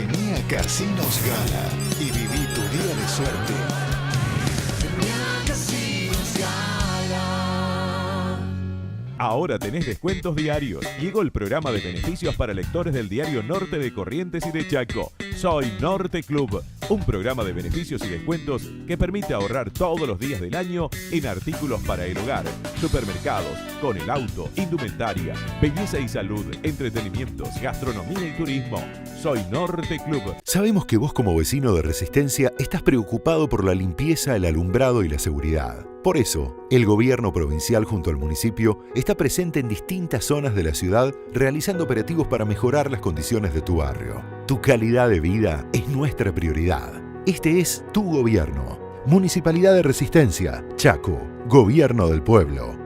Vení a Casinos Gala y viví tu día de suerte. Ahora tenés descuentos diarios. Llegó el programa de beneficios para lectores del diario Norte de Corrientes y de Chaco. Soy Norte Club, un programa de beneficios y descuentos que permite ahorrar todos los días del año en artículos para el hogar, supermercados, con el auto, indumentaria, belleza y salud, entretenimientos, gastronomía y turismo. Soy Norte Club. Sabemos que vos como vecino de Resistencia estás preocupado por la limpieza, el alumbrado y la seguridad. Por eso, el gobierno provincial junto al municipio está presente en distintas zonas de la ciudad realizando operativos para mejorar las condiciones de tu barrio. Tu calidad de vida es nuestra prioridad. Este es tu gobierno. Municipalidad de Resistencia, Chaco, Gobierno del Pueblo.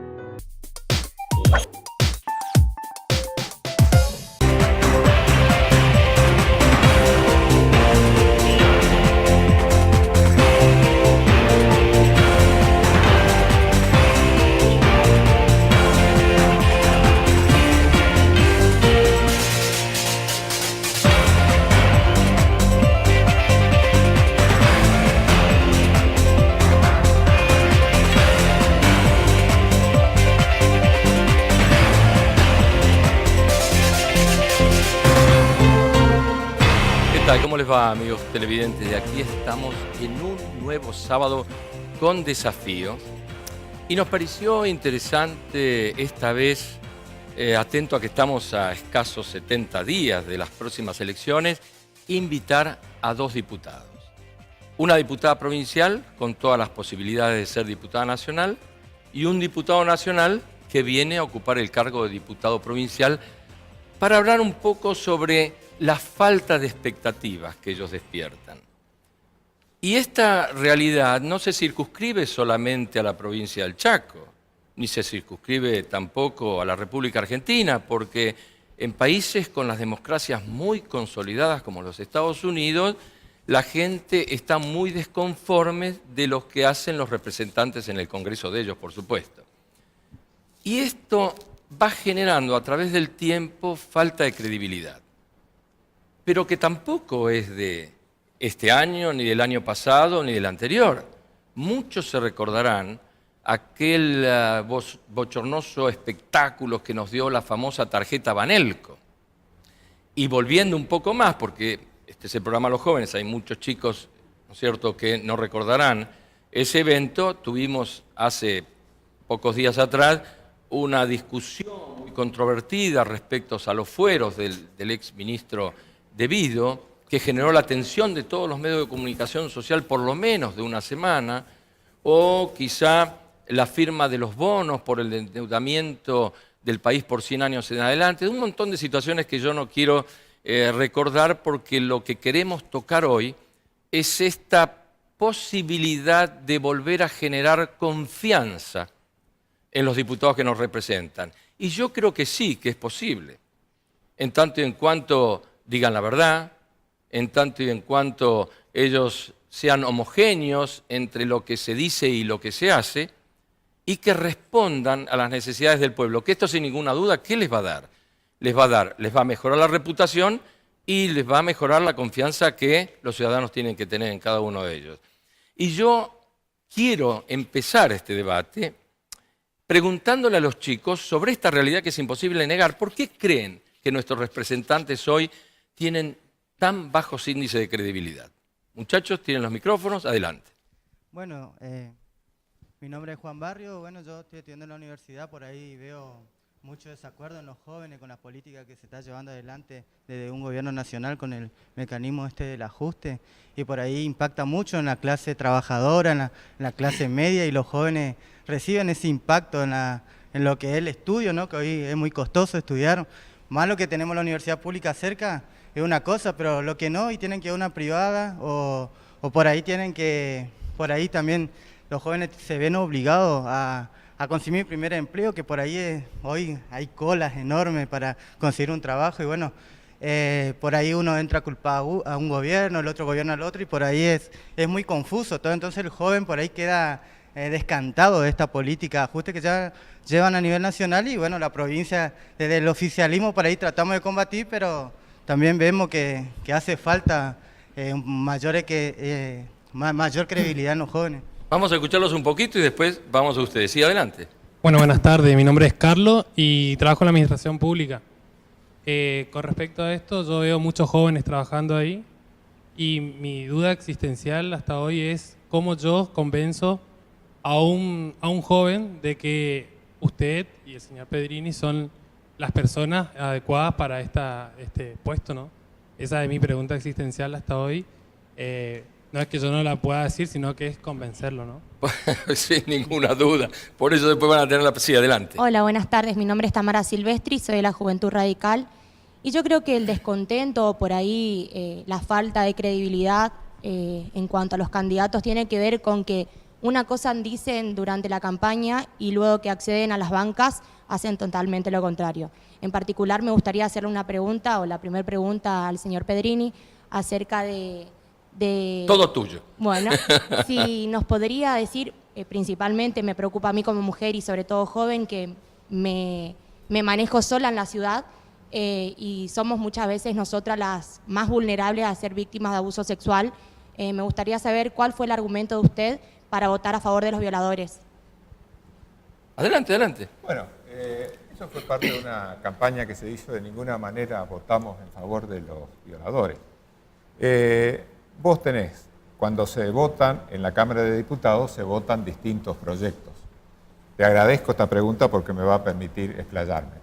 ¿Cómo les va, amigos televidentes? De aquí estamos en un nuevo sábado con desafío y nos pareció interesante esta vez, atento a que estamos a escasos 70 días de las próximas elecciones, invitar a 2 diputados. Una diputada provincial con todas las posibilidades de ser diputada nacional y un diputado nacional que viene a ocupar el cargo de diputado provincial para hablar un poco sobre la falta de expectativas que ellos despiertan. Y esta realidad no se circunscribe solamente a la provincia del Chaco, ni se circunscribe tampoco a la República Argentina, porque en países con las democracias muy consolidadas como los Estados Unidos, la gente está muy desconforme de lo que hacen los representantes en el Congreso de ellos, por supuesto. Y esto va generando a través del tiempo falta de credibilidad, pero que tampoco es de este año, ni del año pasado, ni del anterior. Muchos se recordarán aquel bochornoso espectáculo que nos dio la famosa tarjeta Banelco. Y volviendo un poco más, porque este es el programa Los Jóvenes, hay muchos chicos, ¿no es cierto?, que no recordarán ese evento. Tuvimos hace pocos días atrás una discusión muy controvertida respecto a los fueros del exministro Devido, que generó la atención de todos los medios de comunicación social por lo menos de una semana, o quizá la firma de los bonos por el endeudamiento del país por 100 años en adelante, un montón de situaciones que yo no quiero recordar, porque lo que queremos tocar hoy es esta posibilidad de volver a generar confianza en los diputados que nos representan. Y yo creo que sí, que es posible, en tanto y en cuanto digan la verdad, en tanto y en cuanto ellos sean homogéneos entre lo que se dice y lo que se hace, y que respondan a las necesidades del pueblo. Que esto, sin ninguna duda, ¿qué les va a dar? Les va a mejorar la reputación y les va a mejorar la confianza que los ciudadanos tienen que tener en cada uno de ellos. Y yo quiero empezar este debate preguntándole a los chicos sobre esta realidad que es imposible negar. ¿Por qué creen que nuestros representantes hoy tienen tan bajos índices de credibilidad? Muchachos, tienen los micrófonos, adelante. Bueno, mi nombre es Juan Barrio. Bueno, yo estoy estudiando en la universidad, por ahí veo mucho desacuerdo en los jóvenes con la política que se está llevando adelante desde un gobierno nacional con el mecanismo del ajuste, y por ahí impacta mucho en la clase trabajadora, en la clase media, y los jóvenes reciben ese impacto en lo que es el estudio, ¿no? Que hoy es muy costoso estudiar. Más lo que tenemos la universidad pública cerca es una cosa, pero lo que no, y tienen que ir a una privada, o por ahí por ahí también los jóvenes se ven obligados a conseguir el primer empleo, que por ahí hoy hay colas enormes para conseguir un trabajo, y bueno, por ahí uno entra a culpar a un gobierno, el otro gobierno al otro, y por ahí es muy confuso todo. Entonces el joven por ahí queda descantado de esta política de ajuste que ya llevan a nivel nacional, y bueno, la provincia desde el oficialismo por ahí tratamos de combatir, pero también vemos que hace falta mayor credibilidad en los jóvenes. Vamos a escucharlos un poquito y después vamos a ustedes. Sí, adelante. Bueno, buenas tardes. Mi nombre es Carlos y trabajo en la administración pública. Con respecto a esto, yo veo muchos jóvenes trabajando ahí y mi duda existencial hasta hoy es cómo yo convenzo a un joven de que usted y el señor Pedrini son las personas adecuadas para este puesto, ¿no? Esa es mi pregunta existencial hasta hoy. No es que yo no la pueda decir, sino que es convencerlo, ¿no? Sin ninguna duda. Por eso después van a tener la... Sí, adelante. Hola, buenas tardes. Mi nombre es Tamara Silvestri, soy de la Juventud Radical. Y yo creo que el descontento, por ahí, la falta de credibilidad en cuanto a los candidatos tiene que ver con que una cosa dicen durante la campaña y luego que acceden a las bancas hacen totalmente lo contrario. En particular me gustaría hacerle una pregunta, o la primera pregunta al señor Pedrini, acerca de... Todo tuyo. Bueno, si nos podría decir, principalmente me preocupa a mí como mujer y sobre todo joven, que me manejo sola en la ciudad y somos muchas veces nosotras las más vulnerables a ser víctimas de abuso sexual. Me gustaría saber cuál fue el argumento de usted para votar a favor de los violadores. Adelante, adelante. Bueno, eso fue parte de una campaña que se hizo. De ninguna manera votamos en favor de los violadores. Vos tenés, cuando se votan en la Cámara de Diputados, se votan distintos proyectos. Te agradezco esta pregunta porque me va a permitir explayarme.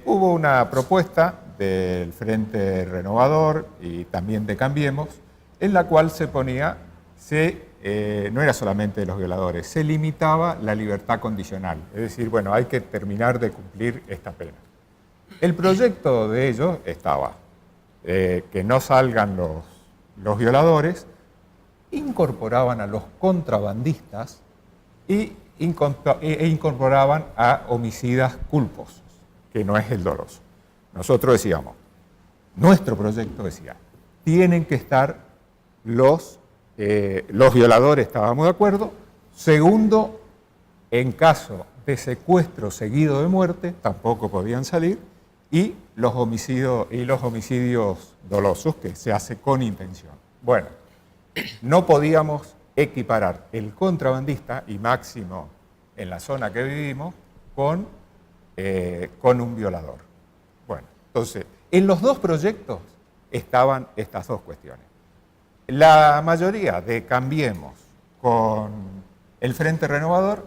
Hubo una propuesta del Frente Renovador y también de Cambiemos, en la cual se ponía, no era solamente de los violadores, se limitaba la libertad condicional. Es decir, bueno, hay que terminar de cumplir esta pena. El proyecto de ellos estaba que no salgan los violadores, incorporaban a los contrabandistas e incorporaban a homicidas culposos, que no es el doloso. Nosotros decíamos, nuestro proyecto decía, tienen que estar los violadores, estábamos de acuerdo. Segundo, en caso de secuestro seguido de muerte, tampoco podían salir. Y los homicidios dolosos, que se hace con intención. Bueno, no podíamos equiparar el contrabandista, y máximo en la zona que vivimos, con un violador. Bueno, entonces, en los dos proyectos estaban estas dos cuestiones. La mayoría de Cambiemos con el Frente Renovador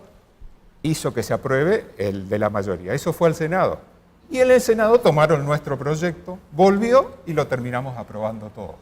hizo que se apruebe el de la mayoría. Eso fue al Senado. Y en el Senado tomaron nuestro proyecto, volvió y lo terminamos aprobando todos.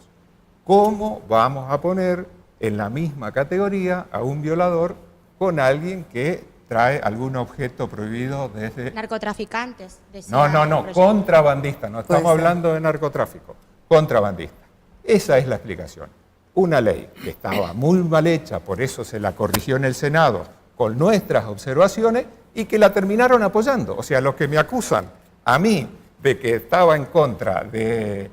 ¿Cómo vamos a poner en la misma categoría a un violador con alguien que trae algún objeto prohibido desde... Narcotraficantes. No, contrabandista, no estamos hablando de narcotráfico, contrabandista. Esa es la explicación. Una ley que estaba muy mal hecha, por eso se la corrigió en el Senado con nuestras observaciones y que la terminaron apoyando. O sea, los que me acusan a mí de que estaba en contra de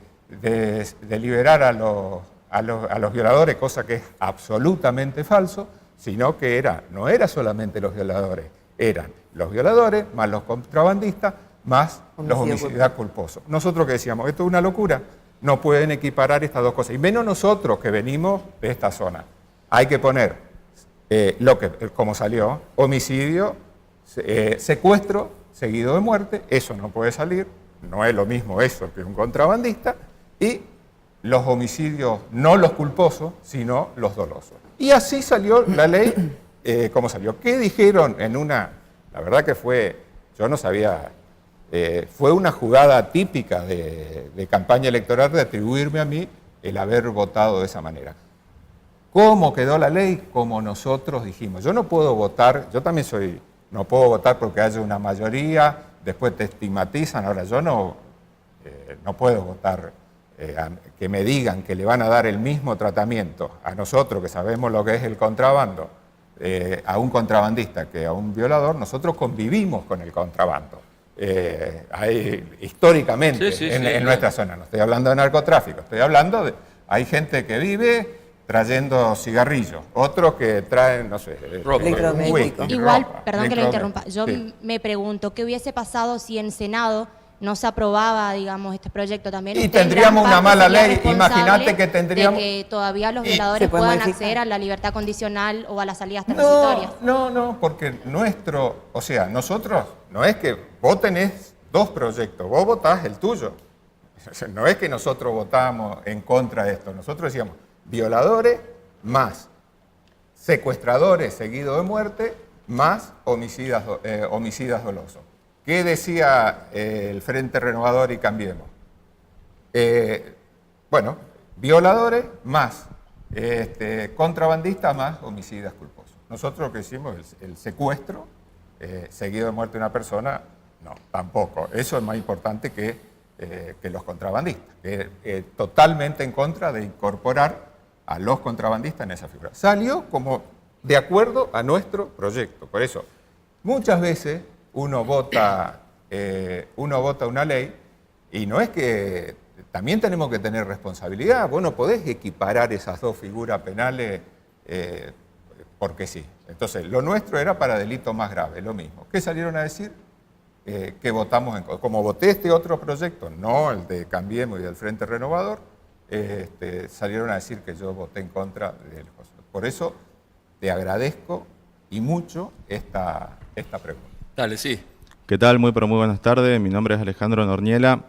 liberar a los violadores, cosa que es absolutamente falso, sino que no era solamente los violadores, eran los violadores más los contrabandistas más los homicidios culposos. Nosotros que decíamos, esto es una locura, no pueden equiparar estas dos cosas, y menos nosotros que venimos de esta zona. Hay que poner como salió, homicidio, secuestro seguido de muerte, eso no puede salir, no es lo mismo eso que un contrabandista, y los homicidios, no los culposos, sino los dolosos. Y así salió la ley, como salió. ¿Qué dijeron en una? La verdad que yo no sabía, fue una jugada típica de campaña electoral de atribuirme a mí el haber votado de esa manera. ¿Cómo quedó la ley? Como nosotros dijimos. Yo no puedo votar, yo también no puedo votar porque haya una mayoría, después te estigmatizan. Ahora, yo no puedo votar que me digan que le van a dar el mismo tratamiento a nosotros, que sabemos lo que es el contrabando, a un contrabandista que a un violador. Nosotros convivimos con el contrabando. Históricamente en nuestra zona. No estoy hablando de narcotráfico, estoy hablando de... Hay gente que vive trayendo cigarrillos, otros que traen, no sé... Igual, perdón que lo interrumpa, yo me pregunto, ¿qué hubiese pasado si en Senado no se aprobaba, digamos, este proyecto también. Y usted en tendríamos gran una parte mala sería ley, responsable imagínate que tendríamos... de que todavía los Y violadores se puede puedan modificar. acceder a la libertad condicional o a las salidas transitorias. No, porque nosotros, no es que vos tenés 2 proyectos, vos votás el tuyo. No es que nosotros votamos en contra de esto, nosotros decíamos violadores más secuestradores seguidos de muerte más homicidas dolosos. ¿Qué decía el Frente Renovador y Cambiemos? Violadores más contrabandistas más homicidas culposos. Nosotros lo que hicimos es el secuestro seguido de muerte de una persona, no, tampoco. Eso es más importante que los contrabandistas, totalmente en contra de incorporar a los contrabandistas en esa figura. Salió como de acuerdo a nuestro proyecto. Por eso, muchas veces uno vota una ley y no es que... También tenemos que tener responsabilidad. Vos no podés equiparar esas 2 figuras penales porque sí. Entonces, lo nuestro era para delitos más graves, lo mismo. ¿Qué salieron a decir? Que votamos en contra. Como voté este otro proyecto, no el de Cambiemos y del Frente Renovador, salieron a decir que yo voté en contra de los cosas. Por eso te agradezco y mucho esta pregunta. Dale, sí. ¿Qué tal? Muy buenas tardes. Mi nombre es Alejandro Norniela.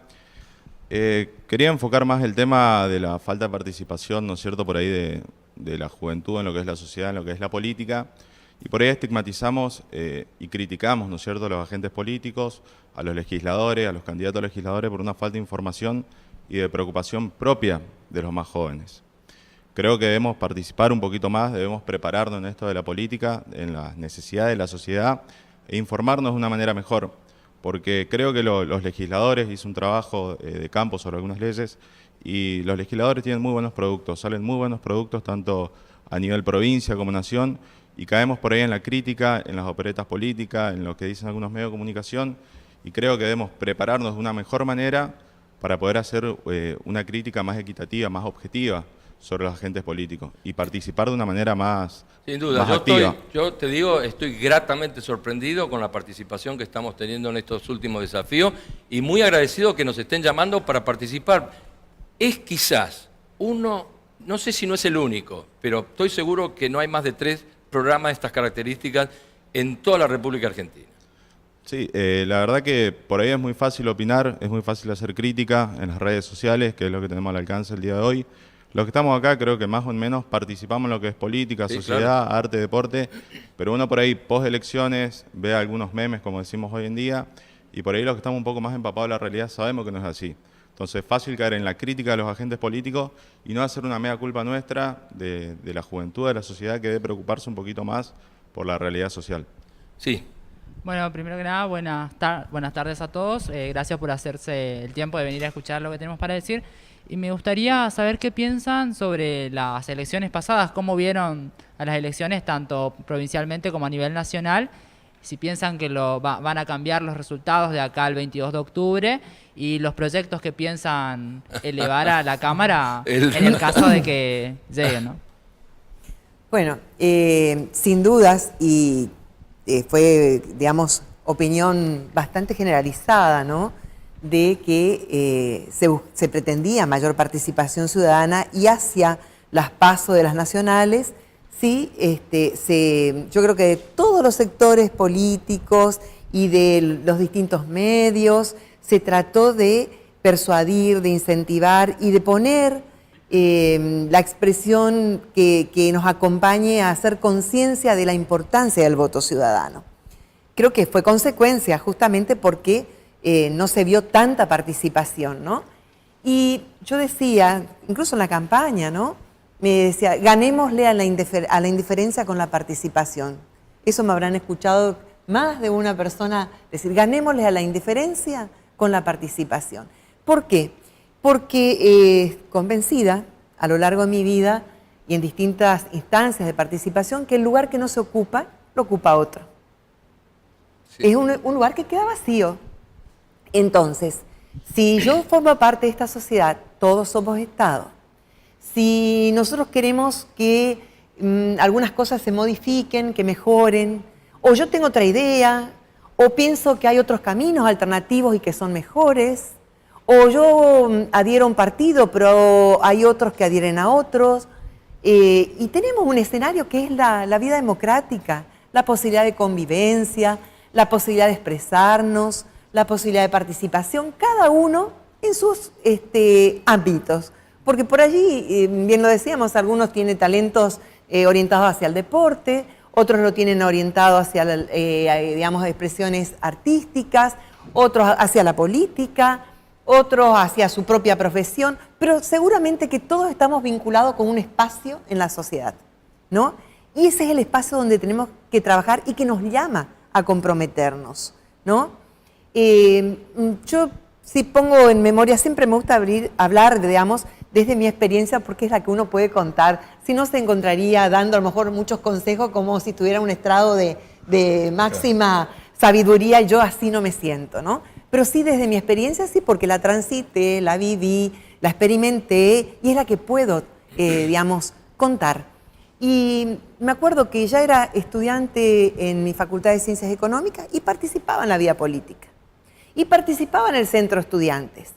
Quería enfocar más el tema de la falta de participación, ¿no es cierto?, por ahí de la juventud en lo que es la sociedad, en lo que es la política. Y por ahí estigmatizamos y criticamos, ¿no es cierto?, a los agentes políticos, a los legisladores, a los candidatos a legisladores por una falta de información y de preocupación propia de los más jóvenes. Creo que debemos participar un poquito más, debemos prepararnos en esto de la política, en las necesidades de la sociedad e informarnos de una manera mejor, porque creo que los legisladores hizo un trabajo de campo sobre algunas leyes y los legisladores tienen muy buenos productos, salen muy buenos productos tanto a nivel provincia como nación y caemos por ahí en la crítica, en las operetas políticas, en lo que dicen algunos medios de comunicación y creo que debemos prepararnos de una mejor manera para poder hacer una crítica más equitativa, más objetiva sobre los agentes políticos y participar de una manera más Sin duda, activa. yo te digo, estoy gratamente sorprendido con la participación que estamos teniendo en estos últimos desafíos y muy agradecido que nos estén llamando para participar. Es quizás uno, no sé si no es el único, pero estoy seguro que no hay más de 3 programas de estas características en toda la República Argentina. Sí, la verdad que por ahí es muy fácil opinar, es muy fácil hacer crítica en las redes sociales, que es lo que tenemos al alcance el día de hoy. Los que estamos acá creo que más o menos participamos en lo que es política, Sí, sociedad, claro. arte, deporte, pero uno por ahí post elecciones ve algunos memes, como decimos hoy en día, y por ahí los que estamos un poco más empapados de la realidad sabemos que no es así. Entonces es fácil caer en la crítica de los agentes políticos y no hacer una mea culpa nuestra de la juventud, de la sociedad que debe preocuparse un poquito más por la realidad social. Sí. Bueno, primero que nada, buenas tardes a todos. Gracias por hacerse el tiempo de venir a escuchar lo que tenemos para decir. Y me gustaría saber qué piensan sobre las elecciones pasadas, cómo vieron a las elecciones tanto provincialmente como a nivel nacional, si piensan que van a cambiar los resultados de acá al 22 de octubre y los proyectos que piensan elevar a la Cámara en el caso de que lleguen, ¿no? Bueno, sin dudas, y fue, digamos, opinión bastante generalizada, ¿no?, de que se pretendía mayor participación ciudadana y hacia las PASO de las nacionales, sí, yo creo que de todos los sectores políticos y de los distintos medios se trató de persuadir, de incentivar y de poner la expresión que nos acompañe a hacer conciencia de la importancia del voto ciudadano. Creo que fue consecuencia justamente porque no se vio tanta participación, ¿no? Y yo decía, incluso en la campaña, ¿no?, me decía, ganémosle a la indiferencia con la participación. Eso me habrán escuchado más de una persona decir, ganémosle a la indiferencia con la participación. ¿Por qué? Porque convencida a lo largo de mi vida y en distintas instancias de participación que el lugar que no se ocupa, lo ocupa otro. Sí. Es un lugar que queda vacío. Entonces, si yo formo parte de esta sociedad, todos somos Estado. Si nosotros queremos que algunas cosas se modifiquen, que mejoren, o yo tengo otra idea, o pienso que hay otros caminos alternativos y que son mejores, o yo adhiero a un partido, pero hay otros que adhieren a otros. Y tenemos un escenario que es la vida democrática, la posibilidad de convivencia, la posibilidad de expresarnos, la posibilidad de participación, cada uno en sus ámbitos. Porque por allí, bien lo decíamos, algunos tienen talentos orientados hacia el deporte, otros lo tienen orientado hacia, digamos, expresiones artísticas, otros hacia la política, otros hacia su propia profesión, pero seguramente que todos estamos vinculados con un espacio en la sociedad, ¿no? Y ese es el espacio donde tenemos que trabajar y que nos llama a comprometernos, ¿no? Yo, si pongo en memoria, siempre me gusta hablar, digamos, desde mi experiencia, porque es la que uno puede contar. Si no, se encontraría dando a lo mejor muchos consejos como si tuviera un estrado de máxima sabiduría, y yo así no me siento, ¿no? Pero sí, desde mi experiencia, sí, porque la transité, la viví, la experimenté, y es la que puedo, digamos, contar. Y me acuerdo que ya era estudiante en mi Facultad de Ciencias Económicas y participaba en la vida política. Y participaba en el Centro de Estudiantes.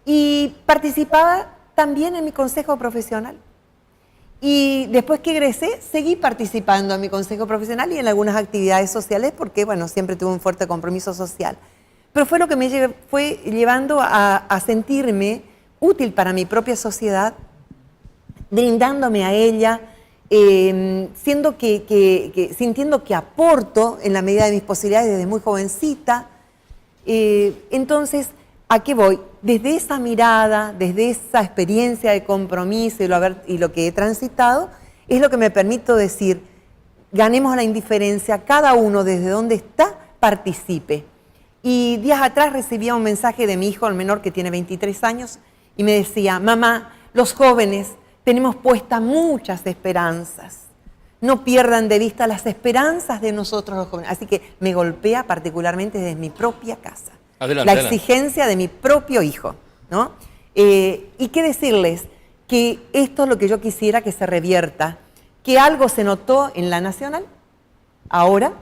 Y participaba también en mi consejo profesional. Y después que egresé, seguí participando en mi consejo profesional y en algunas actividades sociales porque, bueno, siempre tuve un fuerte compromiso social. Pero fue lo que me fue llevando a sentirme útil para mi propia sociedad, brindándome a ella, sintiendo que aporto en la medida de mis posibilidades desde muy jovencita. Entonces, ¿a qué voy? Desde esa mirada, desde esa experiencia de compromiso y lo que he transitado, es lo que me permito decir, ganemos la indiferencia, cada uno desde donde está, participe. Y días atrás recibía un mensaje de mi hijo, el menor, que tiene 23 años, y me decía: mamá, los jóvenes tenemos puestas muchas esperanzas. No pierdan de vista las esperanzas de nosotros los jóvenes. Así que me golpea particularmente desde mi propia casa. Adelante, la exigencia de mi propio hijo, ¿no? Y qué decirles, que esto es lo que yo quisiera que se revierta, que algo se notó en la nacional, ahora,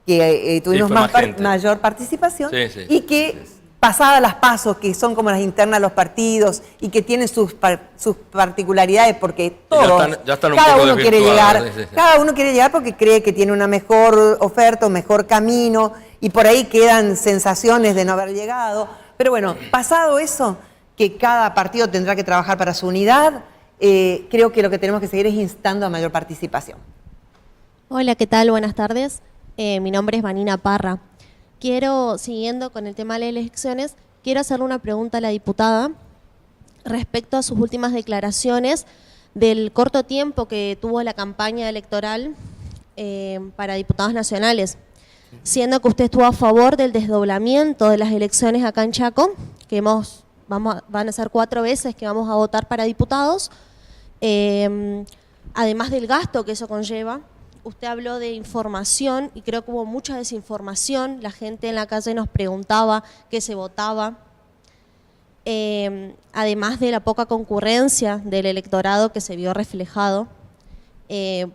que tuvimos mayor participación, y que pasadas las PASO, que son como las internas de los partidos y que tienen sus particularidades, porque todos, cada uno quiere llegar, cada uno quiere llegar porque cree que tiene una mejor oferta, un mejor camino, y por ahí quedan sensaciones de no haber llegado. Pero bueno, pasado eso, que cada partido tendrá que trabajar para su unidad, creo que lo que tenemos que seguir es instando a mayor participación. Hola, ¿qué tal? Buenas tardes. Mi nombre es Vanina Parra. Siguiendo con el tema de las elecciones, quiero hacerle una pregunta a la diputada respecto a sus últimas declaraciones del corto tiempo que tuvo la campaña electoral para diputados nacionales, siendo que usted estuvo a favor del desdoblamiento de las elecciones acá en Chaco, que van a ser 4 veces que vamos a votar para diputados, además del gasto que eso conlleva. Usted habló de información y creo que hubo mucha desinformación. La gente en la calle nos preguntaba qué se votaba. Además de la poca concurrencia del electorado que se vio reflejado.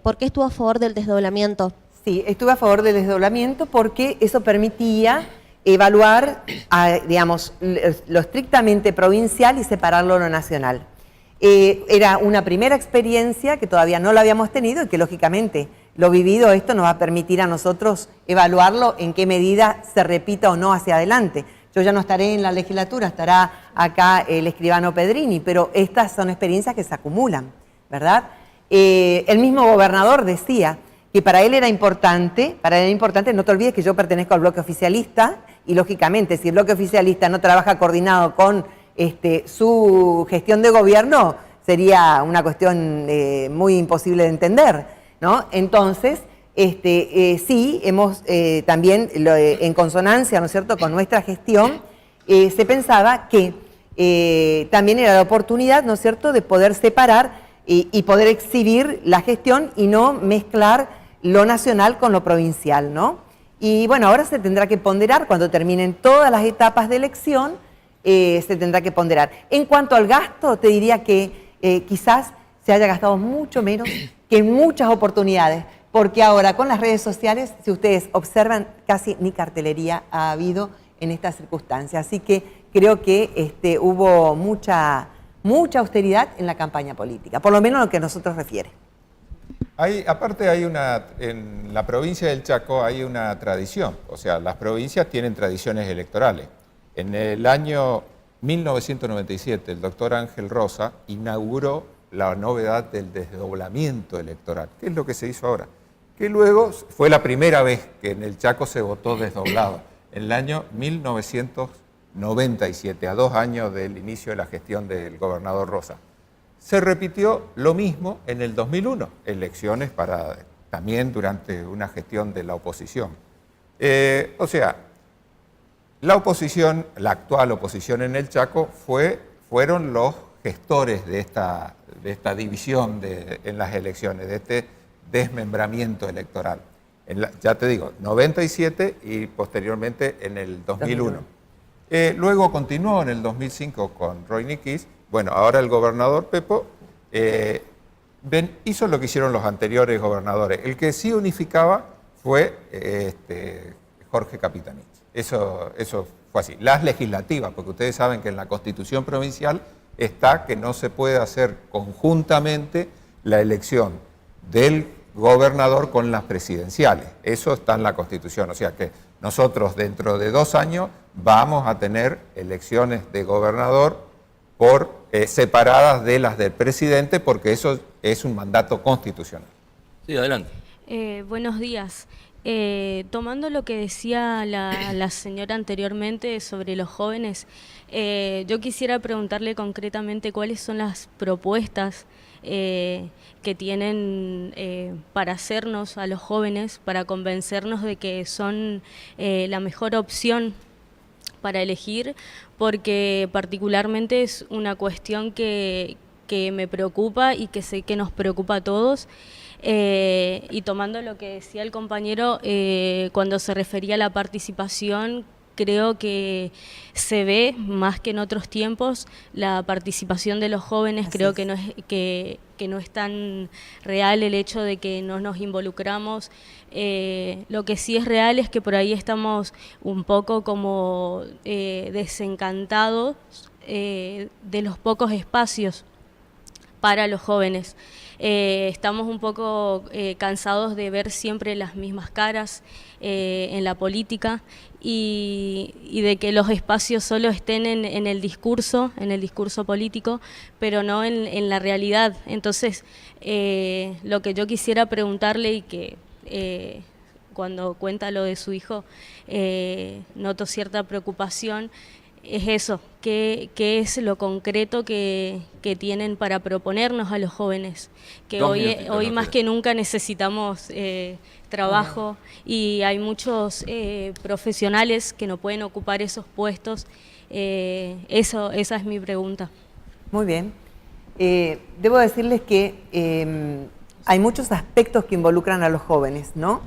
¿Por qué estuvo a favor del desdoblamiento? Sí, estuve a favor del desdoblamiento porque eso permitía evaluar, digamos, lo estrictamente provincial y separarlo de lo nacional. Era una primera experiencia que todavía no la habíamos tenido y que lógicamente lo vivido esto nos va a permitir a nosotros evaluarlo en qué medida se repita o no hacia adelante. Yo ya no estaré en la legislatura, estará acá el escribano Pedrini, pero estas son experiencias que se acumulan, ¿verdad? El mismo gobernador decía que para él era importante, no te olvides que yo pertenezco al bloque oficialista y lógicamente si el bloque oficialista no trabaja coordinado con su gestión de gobierno, sería una cuestión muy imposible de entender, ¿no? Entonces, sí, hemos también, en consonancia, ¿no es cierto?, con nuestra gestión, se pensaba que también era la oportunidad, ¿no es cierto?, de poder separar y poder exhibir la gestión y no mezclar lo nacional con lo provincial, ¿no? Y bueno, ahora se tendrá que ponderar, cuando terminen todas las etapas de elección, se tendrá que ponderar. En cuanto al gasto, te diría que quizás se haya gastado mucho menos que en muchas oportunidades, porque ahora con las redes sociales, si ustedes observan, casi ni cartelería ha habido en estas circunstancias. Así que creo que hubo mucha austeridad en la campaña política, por lo menos lo que a nosotros refiere. Aparte en la provincia del Chaco hay una tradición, o sea, las provincias tienen tradiciones electorales. En el año 1997 el doctor Ángel Rosa inauguró la novedad del desdoblamiento electoral, que es lo que se hizo ahora, que luego fue la primera vez que en el Chaco se votó desdoblado, en el año 1997, a 2 años del inicio de la gestión del gobernador Rosa. Se repitió lo mismo en el 2001, elecciones también durante una gestión de la oposición. O sea, la oposición, la actual oposición en el Chaco, fueron los gestores de esta división en las elecciones, de este desmembramiento electoral. Ya te digo, 97 y posteriormente en el 2001. Luego continuó en el 2005 con Roy Niquis. Bueno, ahora el gobernador Pepo hizo lo que hicieron los anteriores gobernadores. El que sí unificaba fue Jorge Capitanich. Eso fue así. Las legislativas, porque ustedes saben que en la Constitución provincial está que no se puede hacer conjuntamente la elección del gobernador con las presidenciales. Eso está en la Constitución. O sea que nosotros dentro de 2 años vamos a tener elecciones de gobernador separadas de las del presidente, porque eso es un mandato constitucional. Sí, adelante. Buenos días. Tomando lo que decía la señora anteriormente sobre los jóvenes, yo quisiera preguntarle concretamente cuáles son las propuestas que tienen para hacernos a los jóvenes, para convencernos de que son la mejor opción para elegir, porque particularmente es una cuestión que me preocupa y que sé que nos preocupa a todos. Y tomando lo que decía el compañero, cuando se refería a la participación, creo que se ve más que en otros tiempos la participación de los jóvenes. Así creo es. Que no es tan real el hecho de que no nos involucramos. Lo que sí es real es que por ahí estamos un poco como desencantados de los pocos espacios para los jóvenes. Estamos un poco cansados de ver siempre las mismas caras en la política y de que los espacios solo estén en el discurso político, pero no en la realidad. Entonces, lo que yo quisiera preguntarle y que cuando cuenta lo de su hijo, noto cierta preocupación, es eso, ¿qué es lo concreto que tienen para proponernos a los jóvenes? Que hoy más que nunca necesitamos trabajo y hay muchos profesionales que no pueden ocupar esos puestos. Esa es mi pregunta. Muy bien. Debo decirles que hay muchos aspectos que involucran a los jóvenes, ¿no?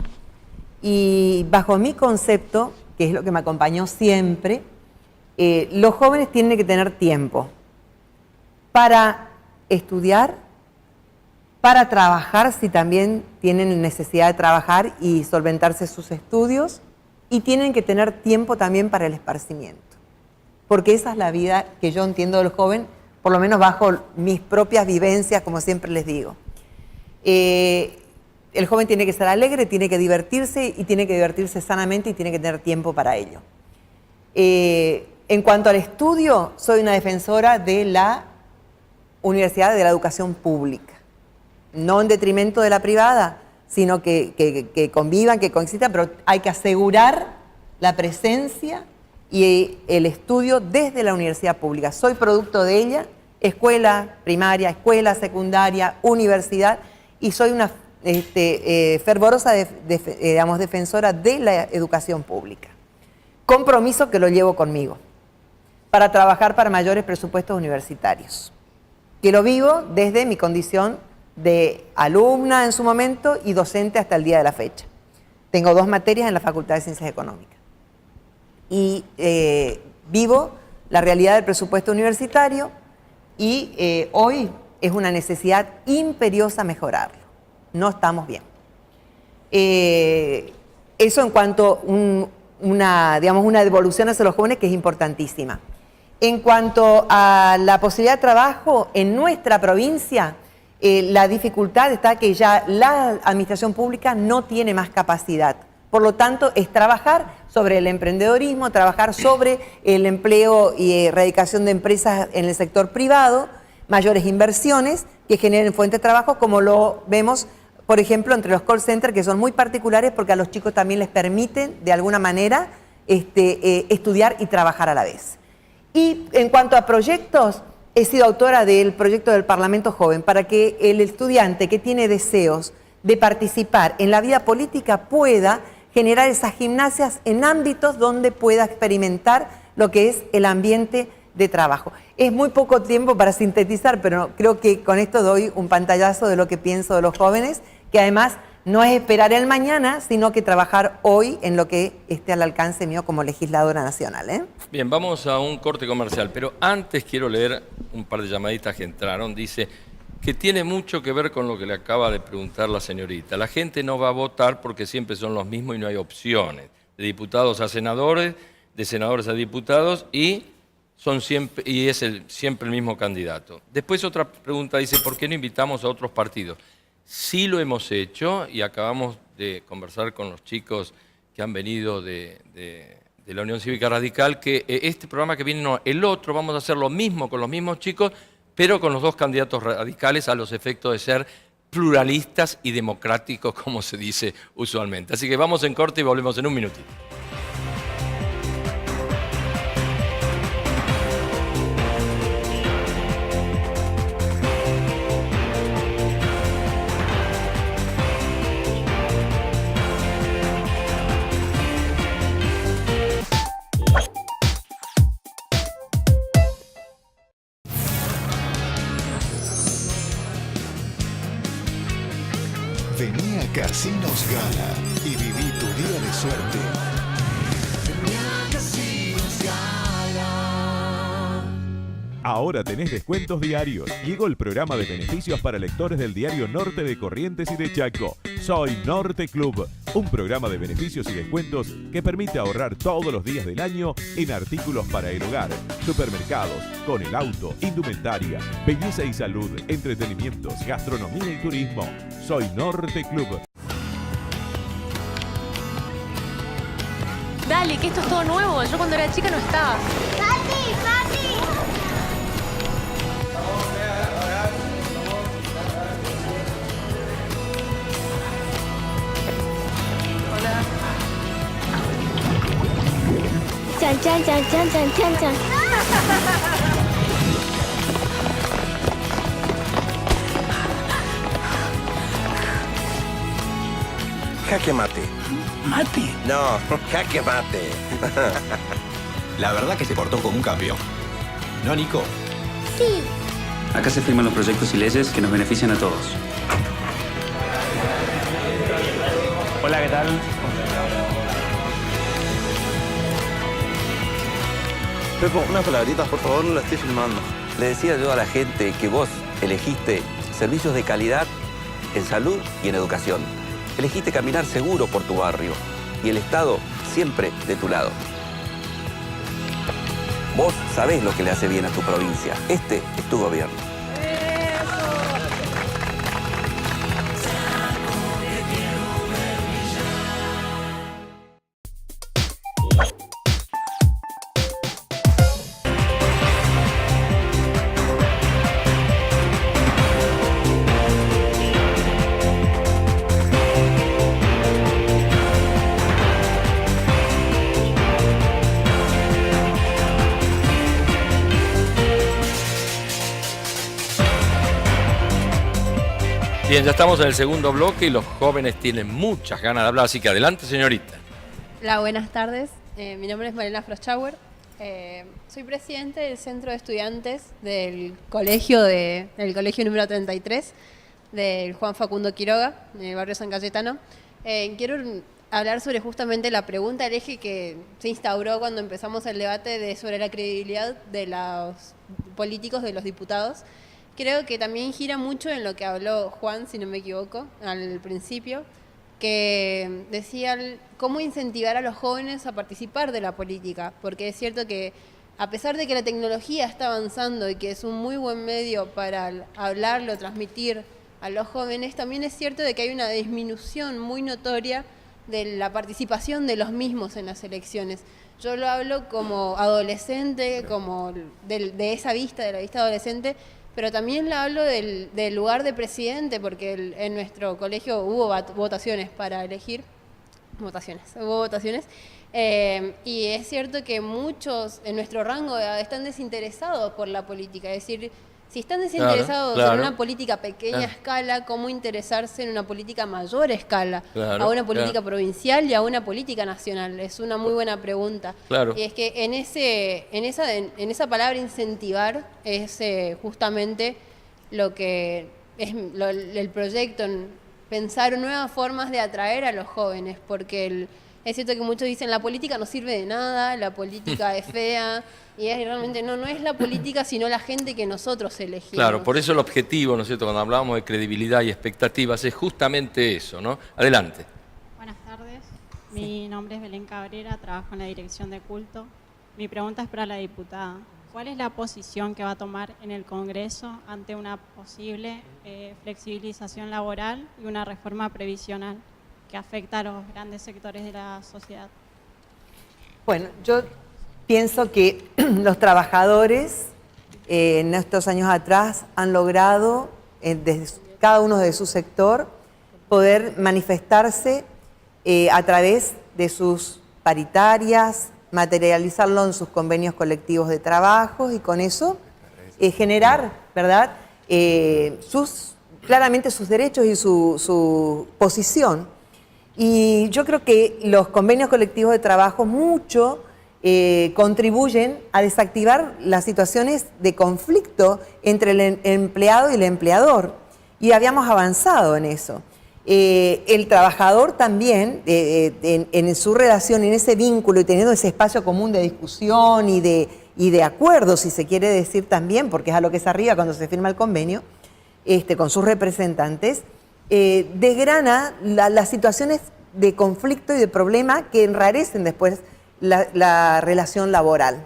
Y bajo mi concepto, que es lo que me acompañó siempre, los jóvenes tienen que tener tiempo para estudiar, para trabajar si también tienen necesidad de trabajar y solventarse sus estudios, y tienen que tener tiempo también para el esparcimiento, porque esa es la vida que yo entiendo del joven, por lo menos bajo mis propias vivencias, como siempre les digo. El joven tiene que ser alegre, tiene que divertirse y tiene que divertirse sanamente y tiene que tener tiempo para ello. En cuanto al estudio, soy una defensora de la universidad, de la educación pública. No en detrimento de la privada, sino que convivan, que coexistan, pero hay que asegurar la presencia y el estudio desde la universidad pública. Soy producto de ella, escuela primaria, escuela secundaria, universidad, y soy una fervorosa defensora de la educación pública. Compromiso que lo llevo conmigo para trabajar para mayores presupuestos universitarios, que lo vivo desde mi condición de alumna en su momento y docente hasta el día de la fecha. Tengo 2 materias en la Facultad de Ciencias Económicas y vivo la realidad del presupuesto universitario y hoy es una necesidad imperiosa mejorarlo. No estamos bien. Eso en cuanto a una devolución hacia los jóvenes que es importantísima. En cuanto a la posibilidad de trabajo en nuestra provincia, la dificultad está que ya la administración pública no tiene más capacidad. Por lo tanto, es trabajar sobre el emprendedorismo, trabajar sobre el empleo y erradicación de empresas en el sector privado, mayores inversiones que generen fuentes de trabajo, como lo vemos, por ejemplo, entre los call centers, que son muy particulares porque a los chicos también les permiten, de alguna manera, estudiar y trabajar a la vez. Y en cuanto a proyectos, he sido autora del proyecto del Parlamento Joven para que el estudiante que tiene deseos de participar en la vida política pueda generar esas gimnasias en ámbitos donde pueda experimentar lo que es el ambiente de trabajo. Es muy poco tiempo para sintetizar, pero creo que con esto doy un pantallazo de lo que pienso de los jóvenes, que además no es esperar el mañana, sino que trabajar hoy en lo que esté al alcance mío como legisladora nacional. Bien, vamos a un corte comercial, pero antes quiero leer un par de llamaditas que entraron. Dice que tiene mucho que ver con lo que le acaba de preguntar la señorita. La gente no va a votar porque siempre son los mismos y no hay opciones. De diputados a senadores, de senadores a diputados y es siempre el mismo candidato. Después otra pregunta dice, ¿por qué no invitamos a otros partidos? Sí lo hemos hecho y acabamos de conversar con los chicos que han venido de la Unión Cívica Radical, que este programa que viene, no, el otro, vamos a hacer lo mismo con los mismos chicos, pero con los dos candidatos radicales a los efectos de ser pluralistas y democráticos, como se dice usualmente. Así que vamos en corte y volvemos en un minutito. Vení a Casinos Gala y viví tu día de suerte. Ahora tenés descuentos diarios. Llegó el programa de beneficios para lectores del diario Norte de Corrientes y de Chaco. Soy Norte Club, un programa de beneficios y descuentos que permite ahorrar todos los días del año en artículos para el hogar, supermercados, con el auto, indumentaria, belleza y salud, entretenimientos, gastronomía y turismo. Soy Norte Club. Dale, que esto es todo nuevo. Yo cuando era chica no estaba. ¡Pati, Pati! Hola. Chan, chan, chan, chan, chan, chan, chan. Jaque mate. ¿Mate? No, jaque mate. La verdad que se portó como un campeón. ¿No, Nico? Sí. Acá se firman los proyectos y leyes que nos benefician a todos. Hola, ¿qué tal? Pepo, unas palabritas, por favor, no la estoy filmando. Le decía yo a la gente que vos elegiste servicios de calidad en salud y en educación. Elegiste caminar seguro por tu barrio y el Estado siempre de tu lado. Vos sabés lo que le hace bien a tu provincia. Este es tu gobierno. Bien, ya estamos en el segundo bloque y los jóvenes tienen muchas ganas de hablar, así que adelante, señorita. Hola, buenas tardes. Mi nombre es Mariana Froschauer. Soy presidente del Centro de Estudiantes del colegio número 33, del Juan Facundo Quiroga, en el barrio San Cayetano. Quiero hablar sobre justamente la pregunta, el eje que se instauró cuando empezamos el debate sobre la credibilidad de los políticos, de los diputados. Creo que también gira mucho en lo que habló Juan, si no me equivoco, al principio, que decía cómo incentivar a los jóvenes a participar de la política, porque es cierto que a pesar de que la tecnología está avanzando y que es un muy buen medio para hablarlo, transmitir a los jóvenes, también es cierto de que hay una disminución muy notoria de la participación de los mismos en las elecciones. Yo lo hablo como adolescente, como de esa vista, de la vista adolescente, pero también lo hablo del lugar de presidente, porque en nuestro colegio hubo votaciones para elegir, hubo votaciones, y es cierto que muchos en nuestro rango de edad están desinteresados por la política, es decir, si están desinteresados en una política a pequeña escala, ¿cómo interesarse en una política a mayor escala? A una política provincial y a una política nacional. Es una muy buena pregunta. Y es que en esa palabra incentivar es justamente lo que es el proyecto, pensar nuevas formas de atraer a los jóvenes, porque es cierto que muchos dicen la política no sirve de nada, la política es fea, y realmente no es la política, sino la gente que nosotros elegimos. Claro, por eso el objetivo, ¿no es cierto?, cuando hablábamos de credibilidad y expectativas, es justamente eso, ¿no? Adelante. Buenas tardes, mi nombre es Belén Cabrera, trabajo en la Dirección de Culto. Mi pregunta es para la diputada. ¿Cuál es la posición que va a tomar en el Congreso ante una posible flexibilización laboral y una reforma previsional que afecta a los grandes sectores de la sociedad? Bueno, yo pienso que los trabajadores en estos años atrás han logrado, desde cada uno de su sector, poder manifestarse a través de sus paritarias, materializarlo en sus convenios colectivos de trabajo y con eso generar, ¿verdad?, claramente sus derechos y su posición. Y yo creo que los convenios colectivos de trabajo mucho contribuyen a desactivar las situaciones de conflicto entre el empleado y el empleador. Y habíamos avanzado en eso. El trabajador también, en su relación, en ese vínculo y teniendo ese espacio común de discusión y de acuerdo, si se quiere decir también, porque es a lo que se arriba cuando se firma el convenio, con sus representantes, desgrana las situaciones de conflicto y de problema que enrarecen después la relación laboral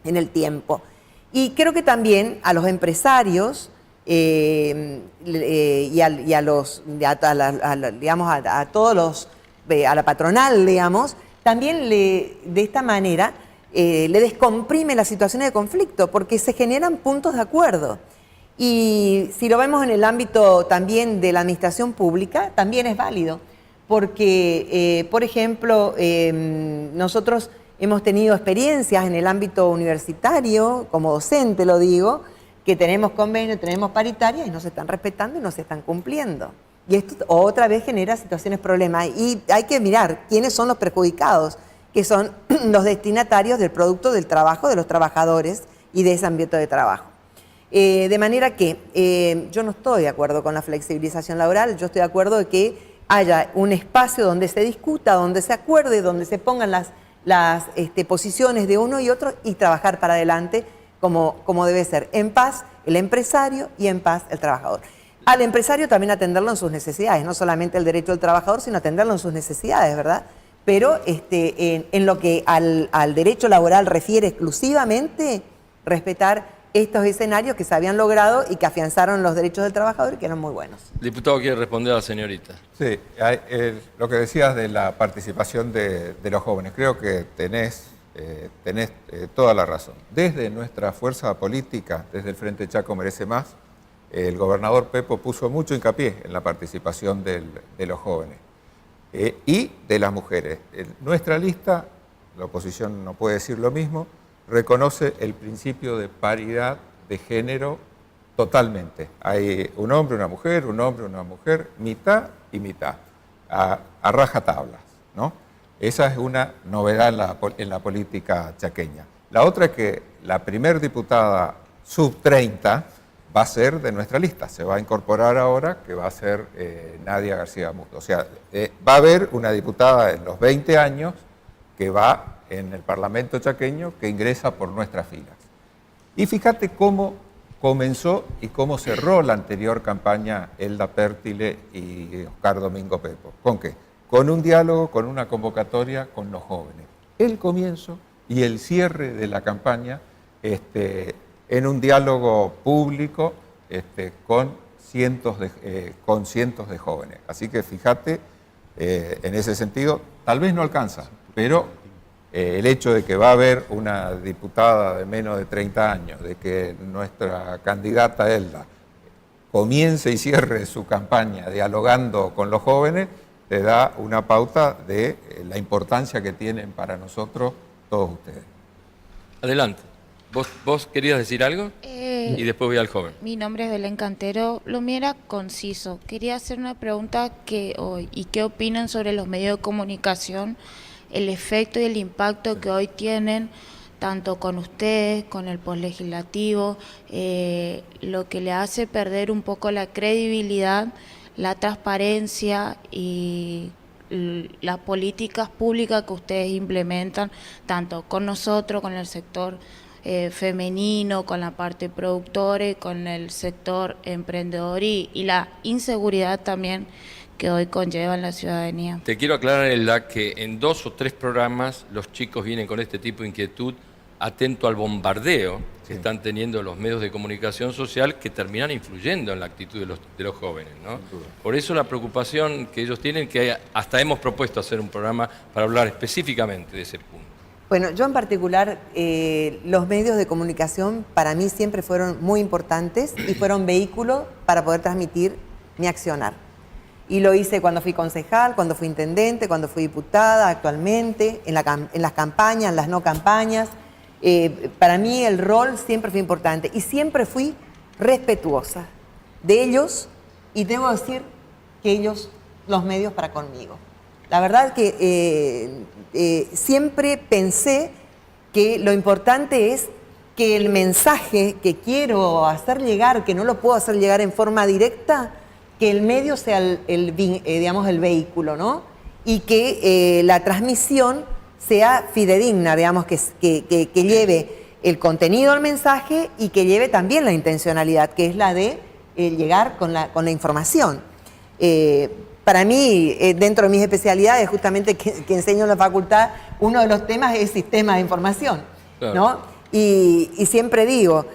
en el tiempo. Y creo que también a los empresarios a la patronal, digamos, también de esta manera le descomprime las situaciones de conflicto porque se generan puntos de acuerdo. Y si lo vemos en el ámbito también de la administración pública, también es válido, porque, por ejemplo, nosotros hemos tenido experiencias en el ámbito universitario, como docente lo digo, que tenemos convenios, tenemos paritarias y no se están respetando y no se están cumpliendo. Y esto otra vez genera situaciones problemas. Y hay que mirar quiénes son los perjudicados, que son los destinatarios del producto del trabajo de los trabajadores y de ese ámbito de trabajo. De manera que yo no estoy de acuerdo con la flexibilización laboral, yo estoy de acuerdo de que haya un espacio donde se discuta, donde se acuerde, donde se pongan las posiciones de uno y otro y trabajar para adelante como debe ser, en paz el empresario y en paz el trabajador. Al empresario también atenderlo en sus necesidades, no solamente el derecho del trabajador, sino atenderlo en sus necesidades, ¿verdad? Pero en lo que al derecho laboral refiere exclusivamente, respetar estos escenarios que se habían logrado y que afianzaron los derechos del trabajador y que eran muy buenos. Diputado, quiere responder a la señorita. Sí, lo que decías de la participación de los jóvenes, creo que tenés toda la razón. Desde nuestra fuerza política, desde el Frente Chaco Merece Más, el gobernador Pepo puso mucho hincapié en la participación de los jóvenes y de las mujeres. Nuestra lista, la oposición no puede decir lo mismo, reconoce el principio de paridad de género totalmente. Hay un hombre, una mujer, mitad y mitad, a rajatablas, ¿no? Esa es una novedad en la política chaqueña. La otra es que la primer diputada sub-30 va a ser de nuestra lista, se va a incorporar ahora, que va a ser Nadia García Musto. O sea, va a haber una diputada en los 20 años que va en el Parlamento chaqueño que ingresa por nuestras filas. Y fíjate cómo comenzó y cómo cerró la anterior campaña Elda Pértile y Oscar Domingo Pepo. ¿Con qué? Con un diálogo, con una convocatoria con los jóvenes. El comienzo y el cierre de la campaña en un diálogo público con cientos de jóvenes. Así que fíjate, en ese sentido, tal vez no alcanza, pero el hecho de que va a haber una diputada de menos de 30 años, de que nuestra candidata Elda comience y cierre su campaña dialogando con los jóvenes, te da una pauta de la importancia que tienen para nosotros todos ustedes. Adelante. ¿Vos querías decir algo? Y después voy al joven. Mi nombre es Belén Cantero. Lo mío era conciso. Quería hacer una pregunta ¿y qué opinan sobre los medios de comunicación, el efecto y el impacto que hoy tienen, tanto con ustedes, con el Poder Legislativo, lo que le hace perder un poco la credibilidad, la transparencia y las políticas públicas que ustedes implementan, tanto con nosotros, con el sector femenino, con la parte productora, con el sector emprendedor y la inseguridad también que hoy conlleva en la ciudadanía? Te quiero aclarar, Elda, que en 2 o 3 programas los chicos vienen con este tipo de inquietud, atento al bombardeo que están teniendo los medios de comunicación social, que terminan influyendo en la actitud de los jóvenes, ¿no? Por eso la preocupación que ellos tienen, que hasta hemos propuesto hacer un programa para hablar específicamente de ese punto. Bueno, yo en particular, los medios de comunicación para mí siempre fueron muy importantes y fueron vehículos para poder transmitir mi accionar. Y lo hice cuando fui concejal, cuando fui intendente, cuando fui diputada, actualmente, en las campañas, en las no campañas. Para mí el rol siempre fue importante y siempre fui respetuosa de ellos, y debo decir que ellos, los medios, para conmigo. La verdad que siempre pensé que lo importante es que el mensaje que quiero hacer llegar, que no lo puedo hacer llegar en forma directa, que el medio sea el vehículo, ¿no? Y que la transmisión sea fidedigna, digamos, que lleve el contenido al mensaje y que lleve también la intencionalidad, que es la de llegar con la información. Para mí, dentro de mis especialidades, justamente que enseño en la facultad, uno de los temas es sistema de información, claro, ¿no? Y siempre digo,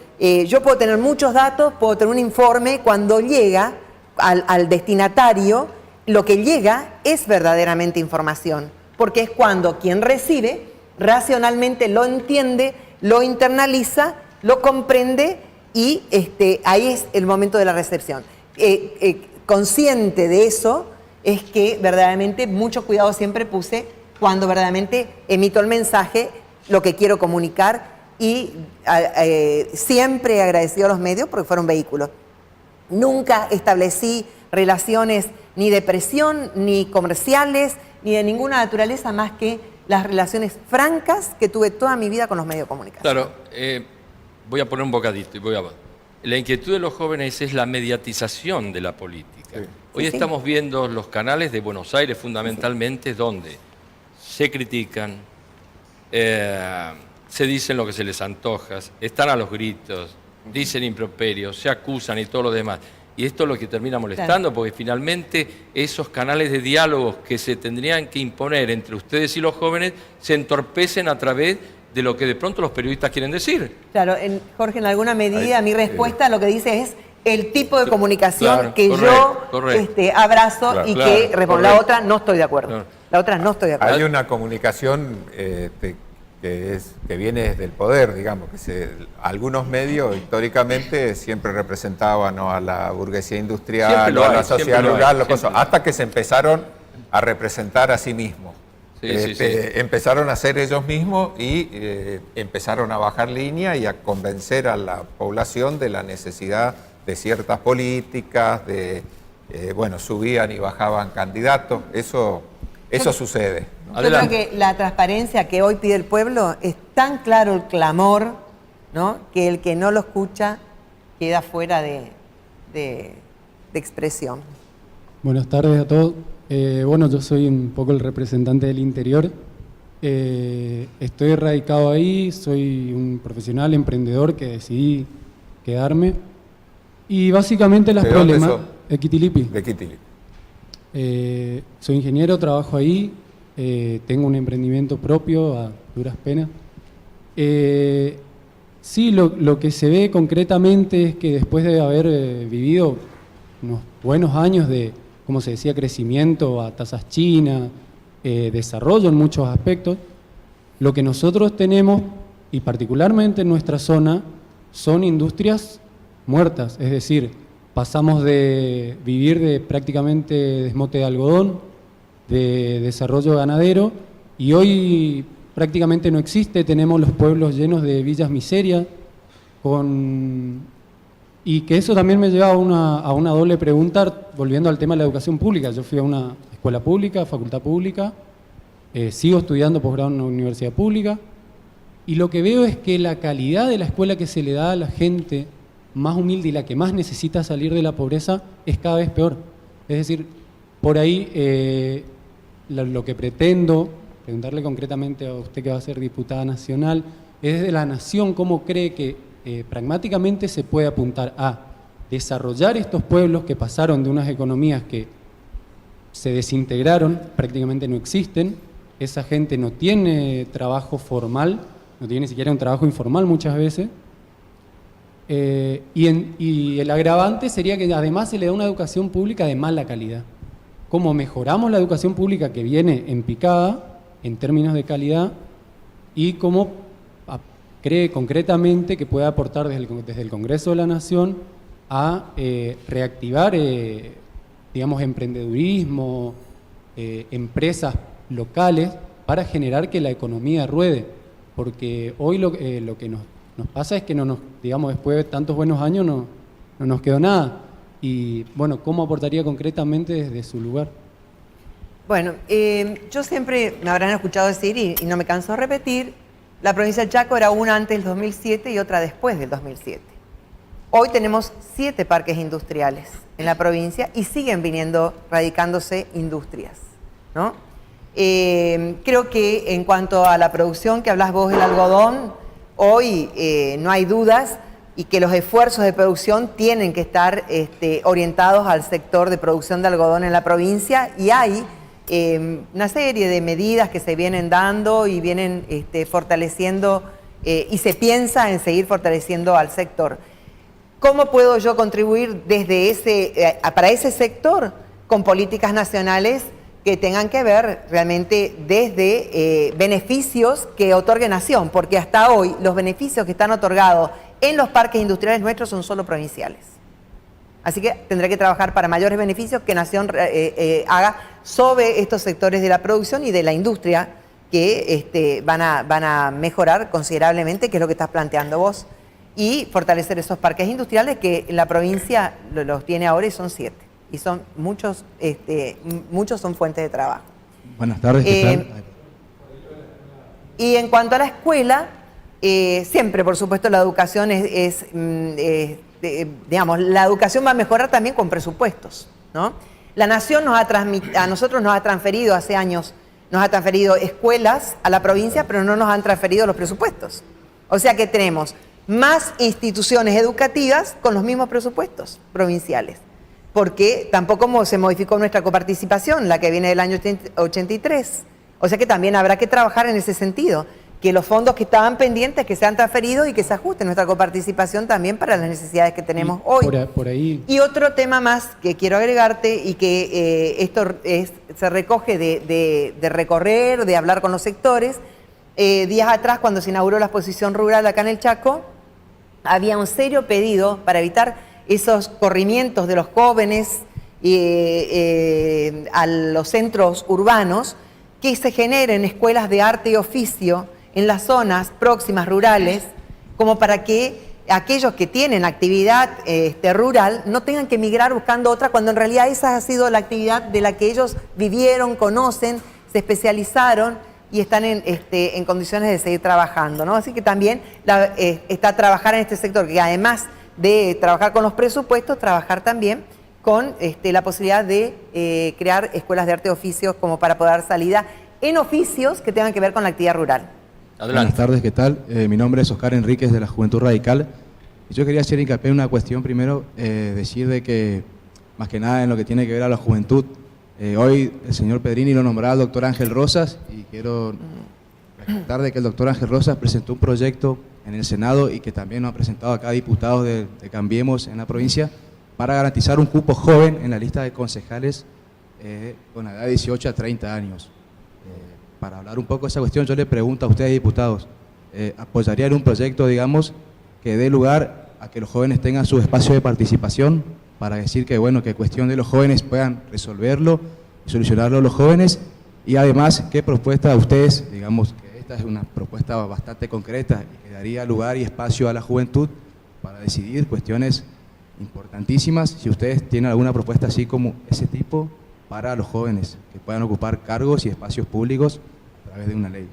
yo puedo tener muchos datos, puedo tener un informe, cuando llega al destinatario, lo que llega es verdaderamente información, porque es cuando quien recibe racionalmente lo entiende, lo internaliza, lo comprende y ahí es el momento de la recepción. Consciente de eso, es que verdaderamente mucho cuidado siempre puse cuando verdaderamente emito el mensaje, lo que quiero comunicar, y siempre he agradecido a los medios porque fueron vehículos. Nunca establecí relaciones ni de presión, ni comerciales, ni de ninguna naturaleza más que las relaciones francas que tuve toda mi vida con los medios de comunicación. Claro, voy a poner un bocadito y voy a... La inquietud de los jóvenes es la mediatización de la política. Sí. Hoy estamos viendo los canales de Buenos Aires fundamentalmente, donde se critican, se dicen lo que se les antoja, están a los gritos, dicen improperios, se acusan y todo lo demás. Y esto es lo que termina molestando, porque finalmente esos canales de diálogos que se tendrían que imponer entre ustedes y los jóvenes se entorpecen a través de lo que de pronto los periodistas quieren decir. Claro, Jorge, en alguna medida mi respuesta lo que dice es el tipo de comunicación que yo abrazo y que la otra no estoy de acuerdo. La otra no estoy de acuerdo. Hay una comunicación que viene desde el poder, digamos, que algunos medios históricamente siempre representaban, ¿no?, a la burguesía industrial, a la sociedad rural, hasta que se empezaron a representar a sí mismos. Empezaron a ser ellos mismos y empezaron a bajar línea y a convencer a la población de la necesidad de ciertas políticas, subían y bajaban candidatos, eso sucede, ¿no? Yo creo que la transparencia que hoy pide el pueblo es tan claro el clamor, ¿no?, que el que no lo escucha queda fuera de expresión. Buenas tardes a todos. Yo soy un poco el representante del interior. Estoy radicado ahí, soy un profesional emprendedor que decidí quedarme. Y básicamente las ¿De dónde problemas... sos? De Quitilipi. De Quitilipi. Soy ingeniero, trabajo ahí, tengo un emprendimiento propio a duras penas. Sí, lo que se ve concretamente es que después de haber vivido unos buenos años de, como se decía, crecimiento a tasas chinas, desarrollo en muchos aspectos, lo que nosotros tenemos, y particularmente en nuestra zona, son industrias muertas, es decir, pasamos de vivir de prácticamente desmote de algodón, de desarrollo ganadero, y hoy prácticamente no existe, tenemos los pueblos llenos de villas miserias, y que eso también me lleva a una doble pregunta, volviendo al tema de la educación pública. Yo fui a una escuela pública, facultad pública, sigo estudiando posgrado en una universidad pública, y lo que veo es que la calidad de la escuela que se le da a la gente más humilde y la que más necesita salir de la pobreza es cada vez peor. Es decir, por ahí lo que pretendo preguntarle concretamente a usted, que va a ser diputada nacional, es desde la nación cómo cree que pragmáticamente se puede apuntar a desarrollar estos pueblos que pasaron de unas economías que se desintegraron, prácticamente no existen, esa gente no tiene trabajo formal, no tiene ni siquiera un trabajo informal muchas veces, y el agravante sería que además se le da una educación pública de mala calidad. ¿Cómo mejoramos la educación pública que viene en picada en términos de calidad y cómo cree concretamente que puede aportar desde el Congreso de la Nación a reactivar, digamos, emprendedurismo, empresas locales para generar que la economía ruede? Porque hoy lo que nos pasa es que digamos, después de tantos buenos años no nos quedó nada. Y bueno, ¿cómo aportaría concretamente desde su lugar? Bueno, yo siempre me habrán escuchado decir, y no me canso de repetir, la provincia del Chaco era una antes del 2007 y otra después del 2007. Hoy tenemos 7 parques industriales en la provincia y siguen radicándose industrias, ¿no? Creo que en cuanto a la producción que hablas vos del algodón, hoy no hay dudas y que los esfuerzos de producción tienen que estar orientados al sector de producción de algodón en la provincia, y hay una serie de medidas que se vienen dando y vienen fortaleciendo y se piensa en seguir fortaleciendo al sector. ¿Cómo puedo yo contribuir para ese sector con políticas nacionales que tengan que ver realmente desde beneficios que otorgue Nación? Porque hasta hoy los beneficios que están otorgados en los parques industriales nuestros son solo provinciales. Así que tendré que trabajar para mayores beneficios que Nación haga sobre estos sectores de la producción y de la industria que van a mejorar considerablemente, que es lo que estás planteando vos, y fortalecer esos parques industriales que la provincia los tiene ahora y son 7. Y son muchos son fuentes de trabajo. Buenas tardes, ¿qué tal? Y en cuanto a la escuela, siempre, por supuesto, la educación digamos, la educación va a mejorar también con presupuestos, ¿no? La Nación a nosotros nos ha transferido hace años, nos ha transferido escuelas a la provincia, pero no nos han transferido los presupuestos. O sea que tenemos más instituciones educativas con los mismos presupuestos provinciales, porque tampoco se modificó nuestra coparticipación, la que viene del año 83. O sea que también habrá que trabajar en ese sentido, que los fondos que estaban pendientes que sean transferidos y que se ajuste nuestra coparticipación también para las necesidades que tenemos hoy. Por ahí. Y otro tema más que quiero agregarte y que esto se recoge de recorrer, de hablar con los sectores. Días atrás, cuando se inauguró la exposición rural acá en el Chaco, había un serio pedido para evitar esos corrimientos de los jóvenes a los centros urbanos, que se generen escuelas de arte y oficio en las zonas próximas rurales, como para que aquellos que tienen actividad rural no tengan que emigrar buscando otra, cuando en realidad esa ha sido la actividad de la que ellos vivieron, conocen, se especializaron y están en condiciones de seguir trabajando, ¿no? Así que también está trabajar en este sector, que además de trabajar con los presupuestos, trabajar también con la posibilidad de crear escuelas de arte y oficios como para poder dar salida en oficios que tengan que ver con la actividad rural. Adelante. Buenas tardes, ¿qué tal? Mi nombre es Oscar Enríquez, de la Juventud Radical. Yo quería hacer hincapié en una cuestión primero, decir de que, más que nada en lo que tiene que ver a la juventud, hoy el señor Pedrini lo nombraba al doctor Ángel Rosas y quiero recordar de que el doctor Ángel Rosas presentó un proyecto en el Senado y que también nos ha presentado acá diputados de Cambiemos en la provincia para garantizar un cupo joven en la lista de concejales con la edad de 18 a 30 años. Para hablar un poco de esa cuestión, yo le pregunto a ustedes, diputados, ¿apoyarían un proyecto, digamos, que dé lugar a que los jóvenes tengan su espacio de participación para decir que, bueno, que cuestión de los jóvenes puedan resolverlo y solucionarlo los jóvenes? Y además, ¿qué propuesta a ustedes, digamos, que esta es una propuesta bastante concreta y que daría lugar y espacio a la juventud para decidir cuestiones importantísimas, si ustedes tienen alguna propuesta así como ese tipo para los jóvenes que puedan ocupar cargos y espacios públicos a través de una ley?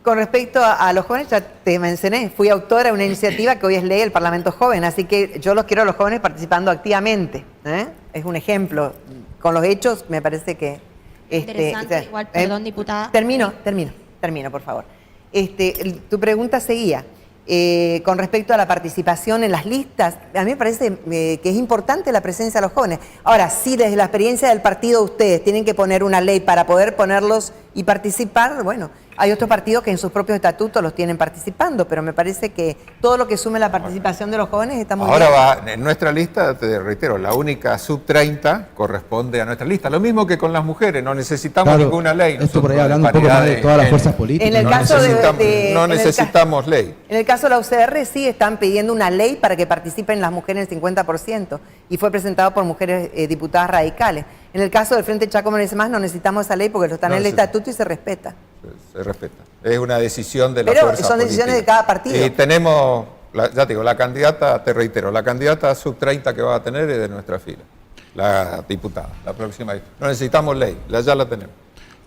Con respecto a los jóvenes, ya te mencioné, fui autora de una iniciativa que hoy es ley del Parlamento Joven, así que yo los quiero a los jóvenes participando activamente. Es un ejemplo. Con los hechos me parece que... Interesante, igual, perdón, diputada. Termino, por favor. Tu pregunta seguía. Con respecto a la participación en las listas, a mí me parece que es importante la presencia de los jóvenes. Ahora, sí, desde la experiencia del partido ustedes tienen que poner una ley para poder ponerlos y participar, bueno, hay otros partidos que en sus propios estatutos los tienen participando, pero me parece que todo lo que sume la participación de los jóvenes está muy bien. Ahora va, en nuestra lista, te reitero, la única sub-30 corresponde a nuestra lista. Lo mismo que con las mujeres, no necesitamos ninguna ley. Esto por ahí hablando un poco más de todas las fuerzas políticas. En el caso no necesitamos ley. En el caso de la UCR sí están pidiendo una ley para que participen las mujeres en el 50% y fue presentado por mujeres diputadas radicales. En el caso del Frente Chaco Merece Más no necesitamos esa ley porque lo está en el estatuto y se respeta. Se respeta. Es una decisión de la fuerza política. Pero son decisiones de cada partido. Y tenemos, ya te digo, la candidata, te reitero, la candidata sub-30 que va a tener es de nuestra fila. La diputada, la próxima. No necesitamos ley, ya la tenemos.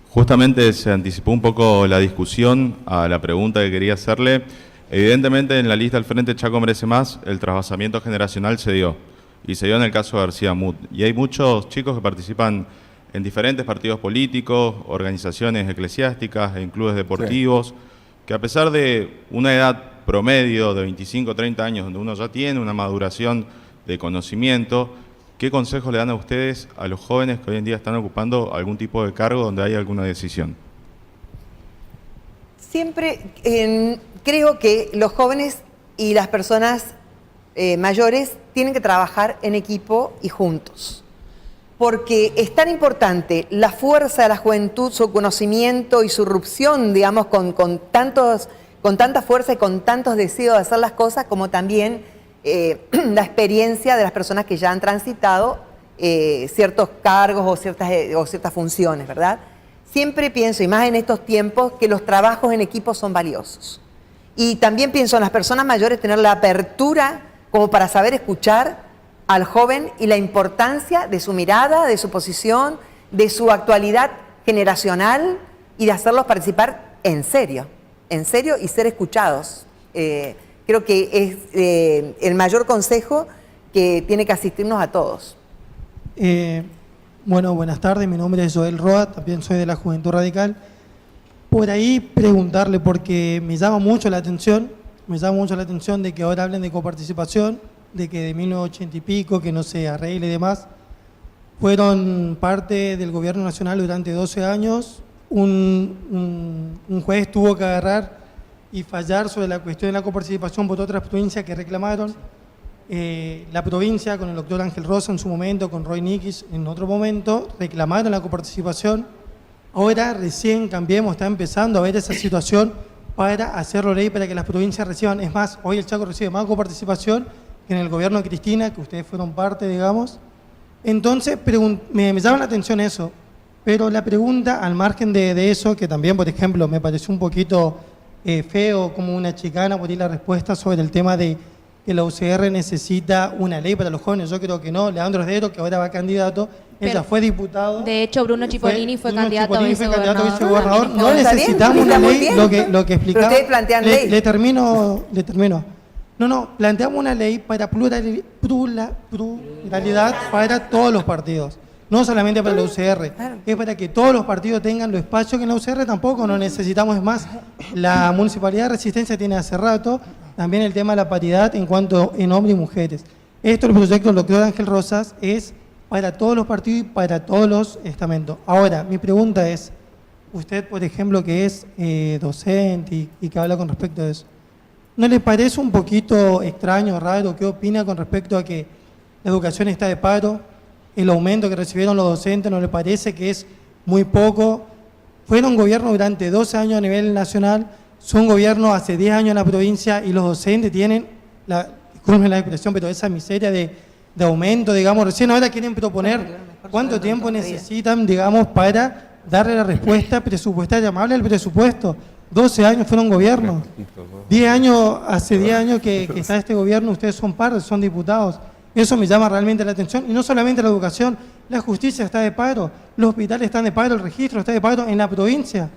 Justamente se anticipó un poco la discusión a la pregunta que quería hacerle. Evidentemente en la lista del Frente Chaco Merece Más el trasvasamiento generacional se dio. Y se dio en el caso de García Mut. Y hay muchos chicos que participan en diferentes partidos políticos, organizaciones eclesiásticas e en clubes deportivos, que a pesar de una edad promedio de 25 o 30 años, donde uno ya tiene una maduración de conocimiento, ¿qué consejos le dan a ustedes a los jóvenes que hoy en día están ocupando algún tipo de cargo donde hay alguna decisión? Siempre creo que los jóvenes y las personas mayores tienen que trabajar en equipo y juntos. Porque es tan importante la fuerza de la juventud, su conocimiento y su irrupción, digamos, con tanta fuerza y con tantos deseos de hacer las cosas, como también la experiencia de las personas que ya han transitado ciertos cargos o ciertas funciones, ¿verdad? Siempre pienso, y más en estos tiempos, que los trabajos en equipo son valiosos. Y también pienso en las personas mayores tener la apertura como para saber escuchar al joven y la importancia de su mirada, de su posición, de su actualidad generacional y de hacerlos participar en serio y ser escuchados. Creo que es el mayor consejo que tiene que asistirnos a todos. Bueno, buenas tardes, mi nombre es Joel Roa, también soy de la Juventud Radical. Por ahí preguntarle, porque me llama mucho la atención de que ahora hablen de coparticipación, de que de 1980 y pico, que no se arregle y demás, fueron parte del gobierno nacional durante 12 años, un juez tuvo que agarrar y fallar sobre la cuestión de la coparticipación por otras provincias que reclamaron, la provincia con el doctor Ángel Rosa en su momento, con Roy Nikis en otro momento, reclamaron la coparticipación. Ahora recién Cambiemos está empezando a ver esa situación para hacerlo ley para que las provincias reciban, es más, hoy el Chaco recibe más coparticipación que en el gobierno de Cristina, que ustedes fueron parte, digamos. Entonces, me llama la atención eso, pero la pregunta, al margen de eso, que también, por ejemplo, me pareció un poquito feo, como una chicana, por ahí la respuesta sobre el tema de que la UCR necesita una ley para los jóvenes. Yo creo que no. Leandro Esdero, que ahora va candidato, ella fue diputado. De hecho, Bruno Cipollini fue candidato a vicegobernador. No necesitamos una ley, lo que explicaba. Ustedes plantean ley. Le termino. No, planteamos una ley para pluralidad para todos los partidos. no solamente para la UCR, es para que todos los partidos tengan los espacios que en la UCR tampoco no necesitamos. Es más, la Municipalidad de Resistencia tiene hace rato también el tema de la paridad en cuanto en hombres y mujeres. Esto, el proyecto del doctor Ángel Rosas, es para todos los partidos y para todos los estamentos. Ahora, mi pregunta es, usted, por ejemplo, que es docente y que habla con respecto a eso, ¿no le parece un poquito extraño, raro? ¿Qué opina con respecto a que la educación está de paro? ¿El aumento que recibieron los docentes no le parece que es muy poco? Fueron gobierno durante 12 años a nivel nacional, son gobierno hace 10 años en la provincia y los docentes tienen, disculpen la expresión, pero esa miseria de aumento, digamos, recién ahora quieren proponer cuánto tiempo necesitan, digamos, para darle la respuesta presupuestaria, amable al presupuesto. 12 años fueron gobierno, 10 años, hace 10 años que está este gobierno, ustedes son parte, son diputados. Eso me llama realmente la atención, y no solamente la educación, la justicia está de paro, los hospitales están de paro, el registro está de paro en la provincia.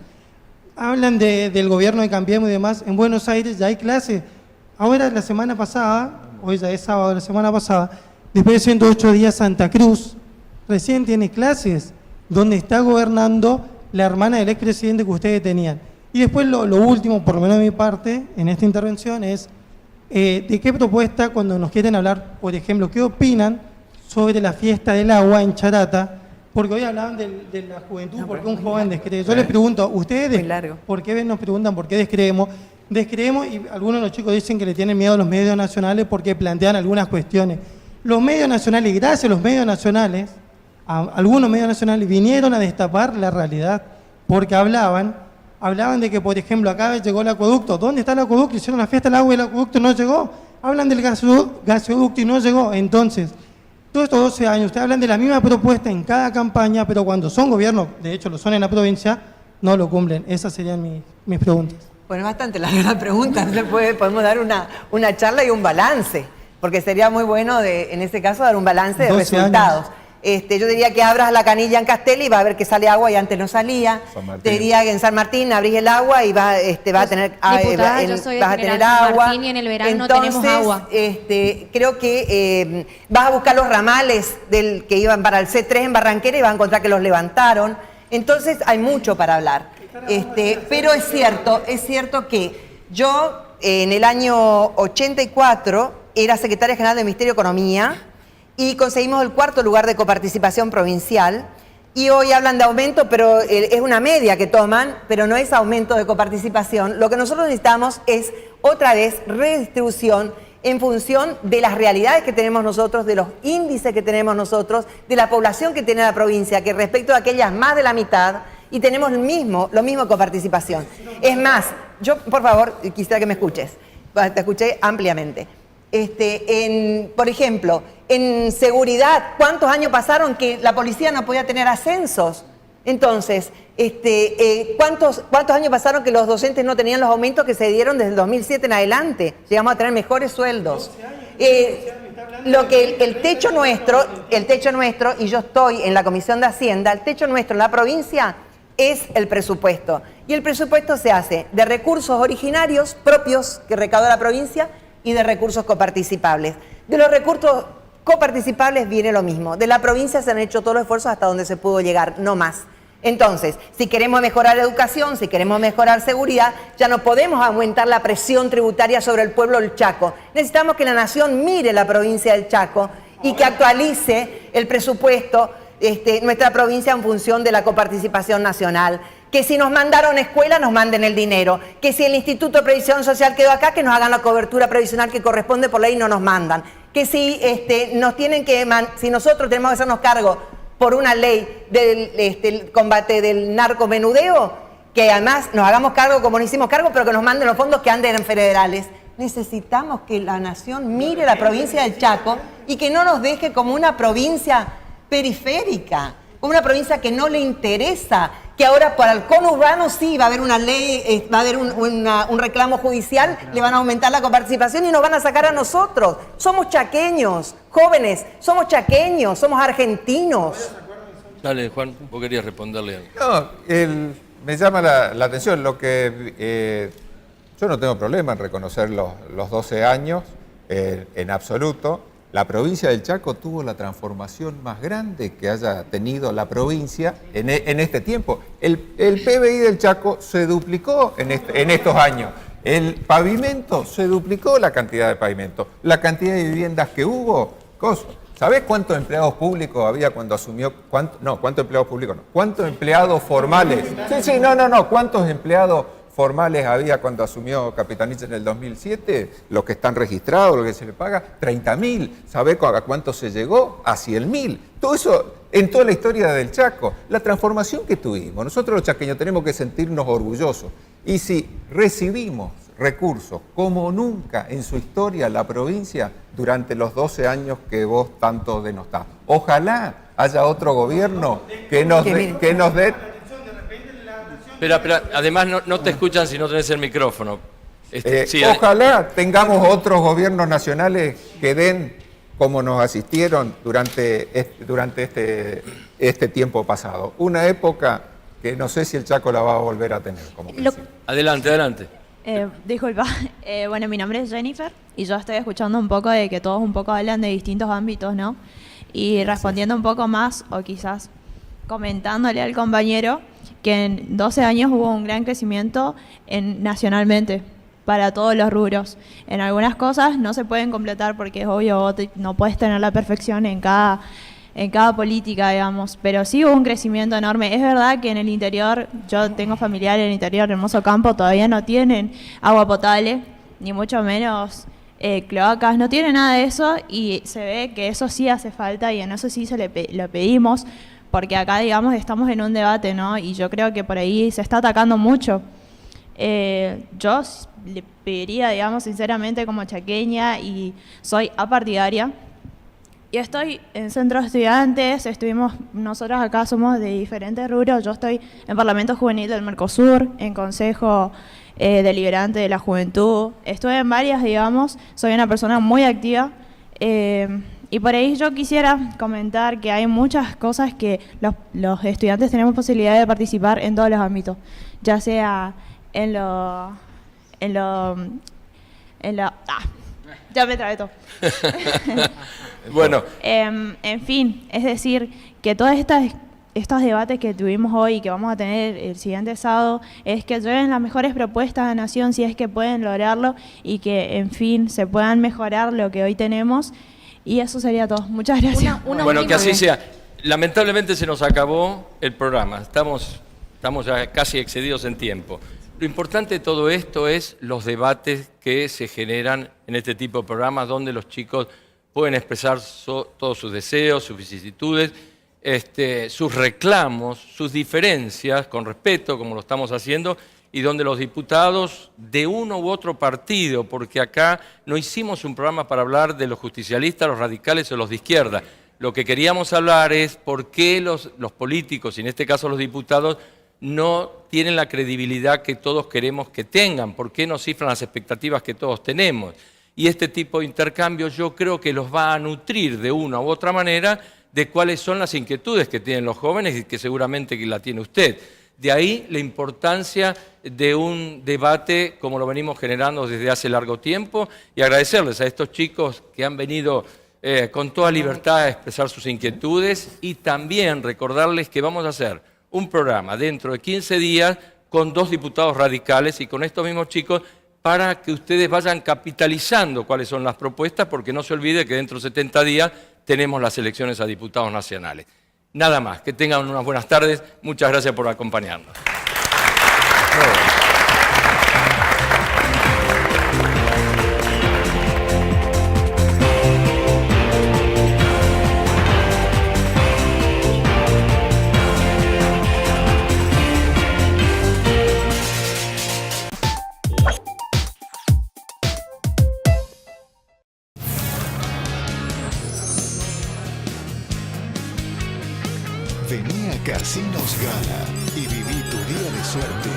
Hablan del gobierno de Cambiemos y demás, en Buenos Aires ya hay clases. Ahora la semana pasada, hoy ya es sábado, la semana pasada, después de 108 días Santa Cruz, recién tiene clases, donde está gobernando la hermana del expresidente que ustedes tenían. Y después lo último, por lo menos de mi parte, en esta intervención es, ¿de qué propuesta cuando nos quieren hablar, por ejemplo, qué opinan sobre la fiesta del agua en Charata? Porque hoy hablaban de la juventud, porque un joven descree. Yo les pregunto, ¿ustedes por qué nos preguntan por qué descreemos? Descreemos y algunos de los chicos dicen que le tienen miedo a los medios nacionales porque plantean algunas cuestiones. Los medios nacionales, y gracias a los medios nacionales, algunos medios nacionales vinieron a destapar la realidad, porque hablaban de que, por ejemplo, acá llegó el acueducto. ¿Dónde está el acueducto? Hicieron la fiesta del agua y el acueducto no llegó. Hablan del gasoducto y no llegó. Entonces, todos estos 12 años, ustedes hablan de la misma propuesta en cada campaña, pero cuando son gobiernos, de hecho lo son en la provincia, no lo cumplen. Esas serían mis preguntas. Bueno, bastante larga la pregunta. Podemos dar una charla y un balance, porque sería muy bueno, en ese caso, dar un balance de resultados. Yo diría que abras la canilla en Castelli y va a ver que sale agua y antes no salía. Te diría que en San Martín abrís el agua y vas a tener, vas a tener agua. Martín y en el verano entonces, tenemos agua. Creo que vas a buscar los ramales que iban para el C3 en Barranquera y vas a encontrar que los levantaron. Entonces hay mucho para hablar. Pero es cierto que yo en el año 84 era secretaria general del Ministerio de Economía y conseguimos el 4º lugar de coparticipación provincial. Y hoy hablan de aumento, pero es una media que toman, pero no es aumento de coparticipación. Lo que nosotros necesitamos es, otra vez, redistribución en función de las realidades que tenemos nosotros, de los índices que tenemos nosotros, de la población que tiene la provincia, que respecto a aquellas más de la mitad, y tenemos lo mismo de coparticipación. Es más, yo, por favor, quisiera que me escuches. Te escuché ampliamente. Por ejemplo, en seguridad, ¿cuántos años pasaron que la policía no podía tener ascensos? Entonces, ¿cuántos años pasaron que los docentes no tenían los aumentos que se dieron desde el 2007 en adelante? Llegamos a tener mejores sueldos. El techo nuestro, y yo estoy en la Comisión de Hacienda, el techo nuestro en la provincia es el presupuesto. Y el presupuesto se hace de recursos originarios propios que recauda la provincia y de recursos coparticipables. De los recursos coparticipables viene lo mismo. De la provincia se han hecho todos los esfuerzos hasta donde se pudo llegar, no más. Entonces, si queremos mejorar educación, si queremos mejorar seguridad, ya no podemos aumentar la presión tributaria sobre el pueblo del Chaco. Necesitamos que la nación mire la provincia del Chaco y que actualice el presupuesto, nuestra provincia en función de la coparticipación nacional. Que si nos mandaron a escuela, nos manden el dinero. Que si el Instituto de Previsión Social quedó acá, que nos hagan la cobertura previsional que corresponde por ley y no nos mandan. Que si si nosotros tenemos que hacernos cargo por una ley del combate del narcomenudeo, que además nos hagamos cargo como no hicimos cargo, pero que nos manden los fondos que anden en federales. Necesitamos que la nación mire la provincia del Chaco y que no nos deje como una provincia periférica, como una provincia que no le interesa, que ahora para el conurbano sí va a haber una ley, va a haber un reclamo judicial, le van a aumentar la coparticipación y nos van a sacar a nosotros. Somos chaqueños, jóvenes, somos chaqueños, somos argentinos. Dale, Juan, vos querías responderle algo. No, me llama la atención lo que... yo no tengo problema en reconocer los 12 años, en absoluto. la provincia del Chaco tuvo la transformación más grande que haya tenido la provincia en este tiempo. El PBI del Chaco se duplicó en estos años. El pavimento, se duplicó la cantidad de pavimento. La cantidad de viviendas que hubo, ¿sabés cuántos empleados públicos había cuando asumió? ¿Cuántos empleados públicos no? ¿Cuántos empleados formales? ¿Cuántos empleados formales había cuando asumió Capitanich en el 2007? Los que están registrados, lo que se le paga, 30.000. ¿Sabés a cuánto se llegó? A 100.000. Todo eso en toda la historia del Chaco. La transformación que tuvimos. Nosotros los chaqueños tenemos que sentirnos orgullosos. Y si recibimos recursos como nunca en su historia la provincia durante los 12 años que vos tanto denostás. Ojalá haya otro gobierno que nos dé... Pero además no te escuchan si no tenés el micrófono. Ojalá tengamos otros gobiernos nacionales que den como nos asistieron durante este tiempo pasado. Una época que no sé si el Chaco la va a volver a tener. Adelante. Disculpa, bueno, mi nombre es Jennifer y yo estoy escuchando un poco de que todos un poco hablan de distintos ámbitos, ¿no? Y respondiendo un poco más, o quizás comentándole al compañero, que en 12 años hubo un gran crecimiento nacionalmente para todos los rubros. En algunas cosas no se pueden completar porque es obvio, vos no puedes tener la perfección en cada política, digamos, pero sí hubo un crecimiento enorme. Es verdad que en el interior, yo tengo familiares en el interior, Hermoso Campo, todavía no tienen agua potable, ni mucho menos cloacas, no tienen nada de eso, y se ve que eso sí hace falta y en eso sí lo pedimos, porque acá, digamos, estamos en un debate, ¿no? Y yo creo que por ahí se está atacando mucho. Yo le pediría, digamos, sinceramente como chaqueña, y soy apartidaria, y estoy en centros de estudiantes, nosotros acá somos de diferentes rubros, yo estoy en Parlamento Juvenil del Mercosur, en Consejo Deliberante de la Juventud, estuve en varias, digamos, soy una persona muy activa, y por ahí yo quisiera comentar que hay muchas cosas que los estudiantes tenemos posibilidad de participar en todos los ámbitos, ya sea ya me trabé todo. Bueno. En fin, es decir, que todos estos debates que tuvimos hoy y que vamos a tener el siguiente sábado, es que lleven las mejores propuestas a la nación, si es que pueden lograrlo, y que, en fin, se puedan mejorar lo que hoy tenemos. Y eso sería todo. Muchas gracias. Bueno, que así sea. Lamentablemente se nos acabó el programa. Estamos ya casi excedidos en tiempo. Lo importante de todo esto es los debates que se generan en este tipo de programas, donde los chicos pueden expresar todos sus deseos, sus vicisitudes, sus reclamos, sus diferencias, con respeto, como lo estamos haciendo, y donde los diputados de uno u otro partido, porque acá no hicimos un programa para hablar de los justicialistas, los radicales o los de izquierda. Lo que queríamos hablar es por qué los políticos, y en este caso los diputados, no tienen la credibilidad que todos queremos que tengan, por qué no cifran las expectativas que todos tenemos. Y este tipo de intercambios yo creo que los va a nutrir de una u otra manera de cuáles son las inquietudes que tienen los jóvenes y que seguramente la tiene usted. De ahí la importancia de un debate como lo venimos generando desde hace largo tiempo, y agradecerles a estos chicos que han venido con toda libertad a expresar sus inquietudes, y también recordarles que vamos a hacer un programa dentro de 15 días con 2 diputados radicales y con estos mismos chicos, para que ustedes vayan capitalizando cuáles son las propuestas, porque no se olvide que dentro de 70 días tenemos las elecciones a diputados nacionales. Nada más, que tengan unas buenas tardes. Muchas gracias por acompañarnos. Vení a Casinos Gala y viví tu día de suerte.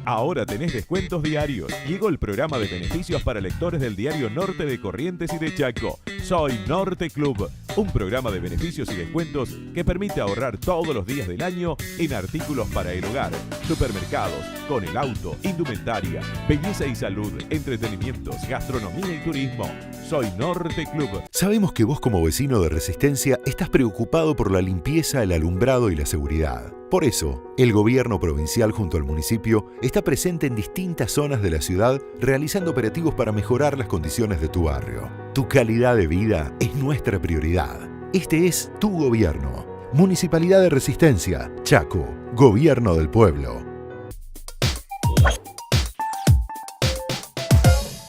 Ahora tenés descuentos diarios. Llegó el programa de beneficios para lectores del diario Norte de Corrientes y de Chaco. Soy Norte Club, un programa de beneficios y descuentos que permite ahorrar todos los días del año en artículos para el hogar, supermercados, con el auto, indumentaria, belleza y salud, entretenimientos, gastronomía y turismo. Soy Norte Club. Sabemos que vos como vecino de Resistencia estás preocupado por la limpieza, el alumbrado y la seguridad. Por eso, el gobierno provincial junto al municipio está presente en distintas zonas de la ciudad realizando operativos para mejorar las condiciones de tu barrio. Tu calidad de vida es nuestra prioridad. Este es tu gobierno. Municipalidad de Resistencia, Chaco, Gobierno del Pueblo.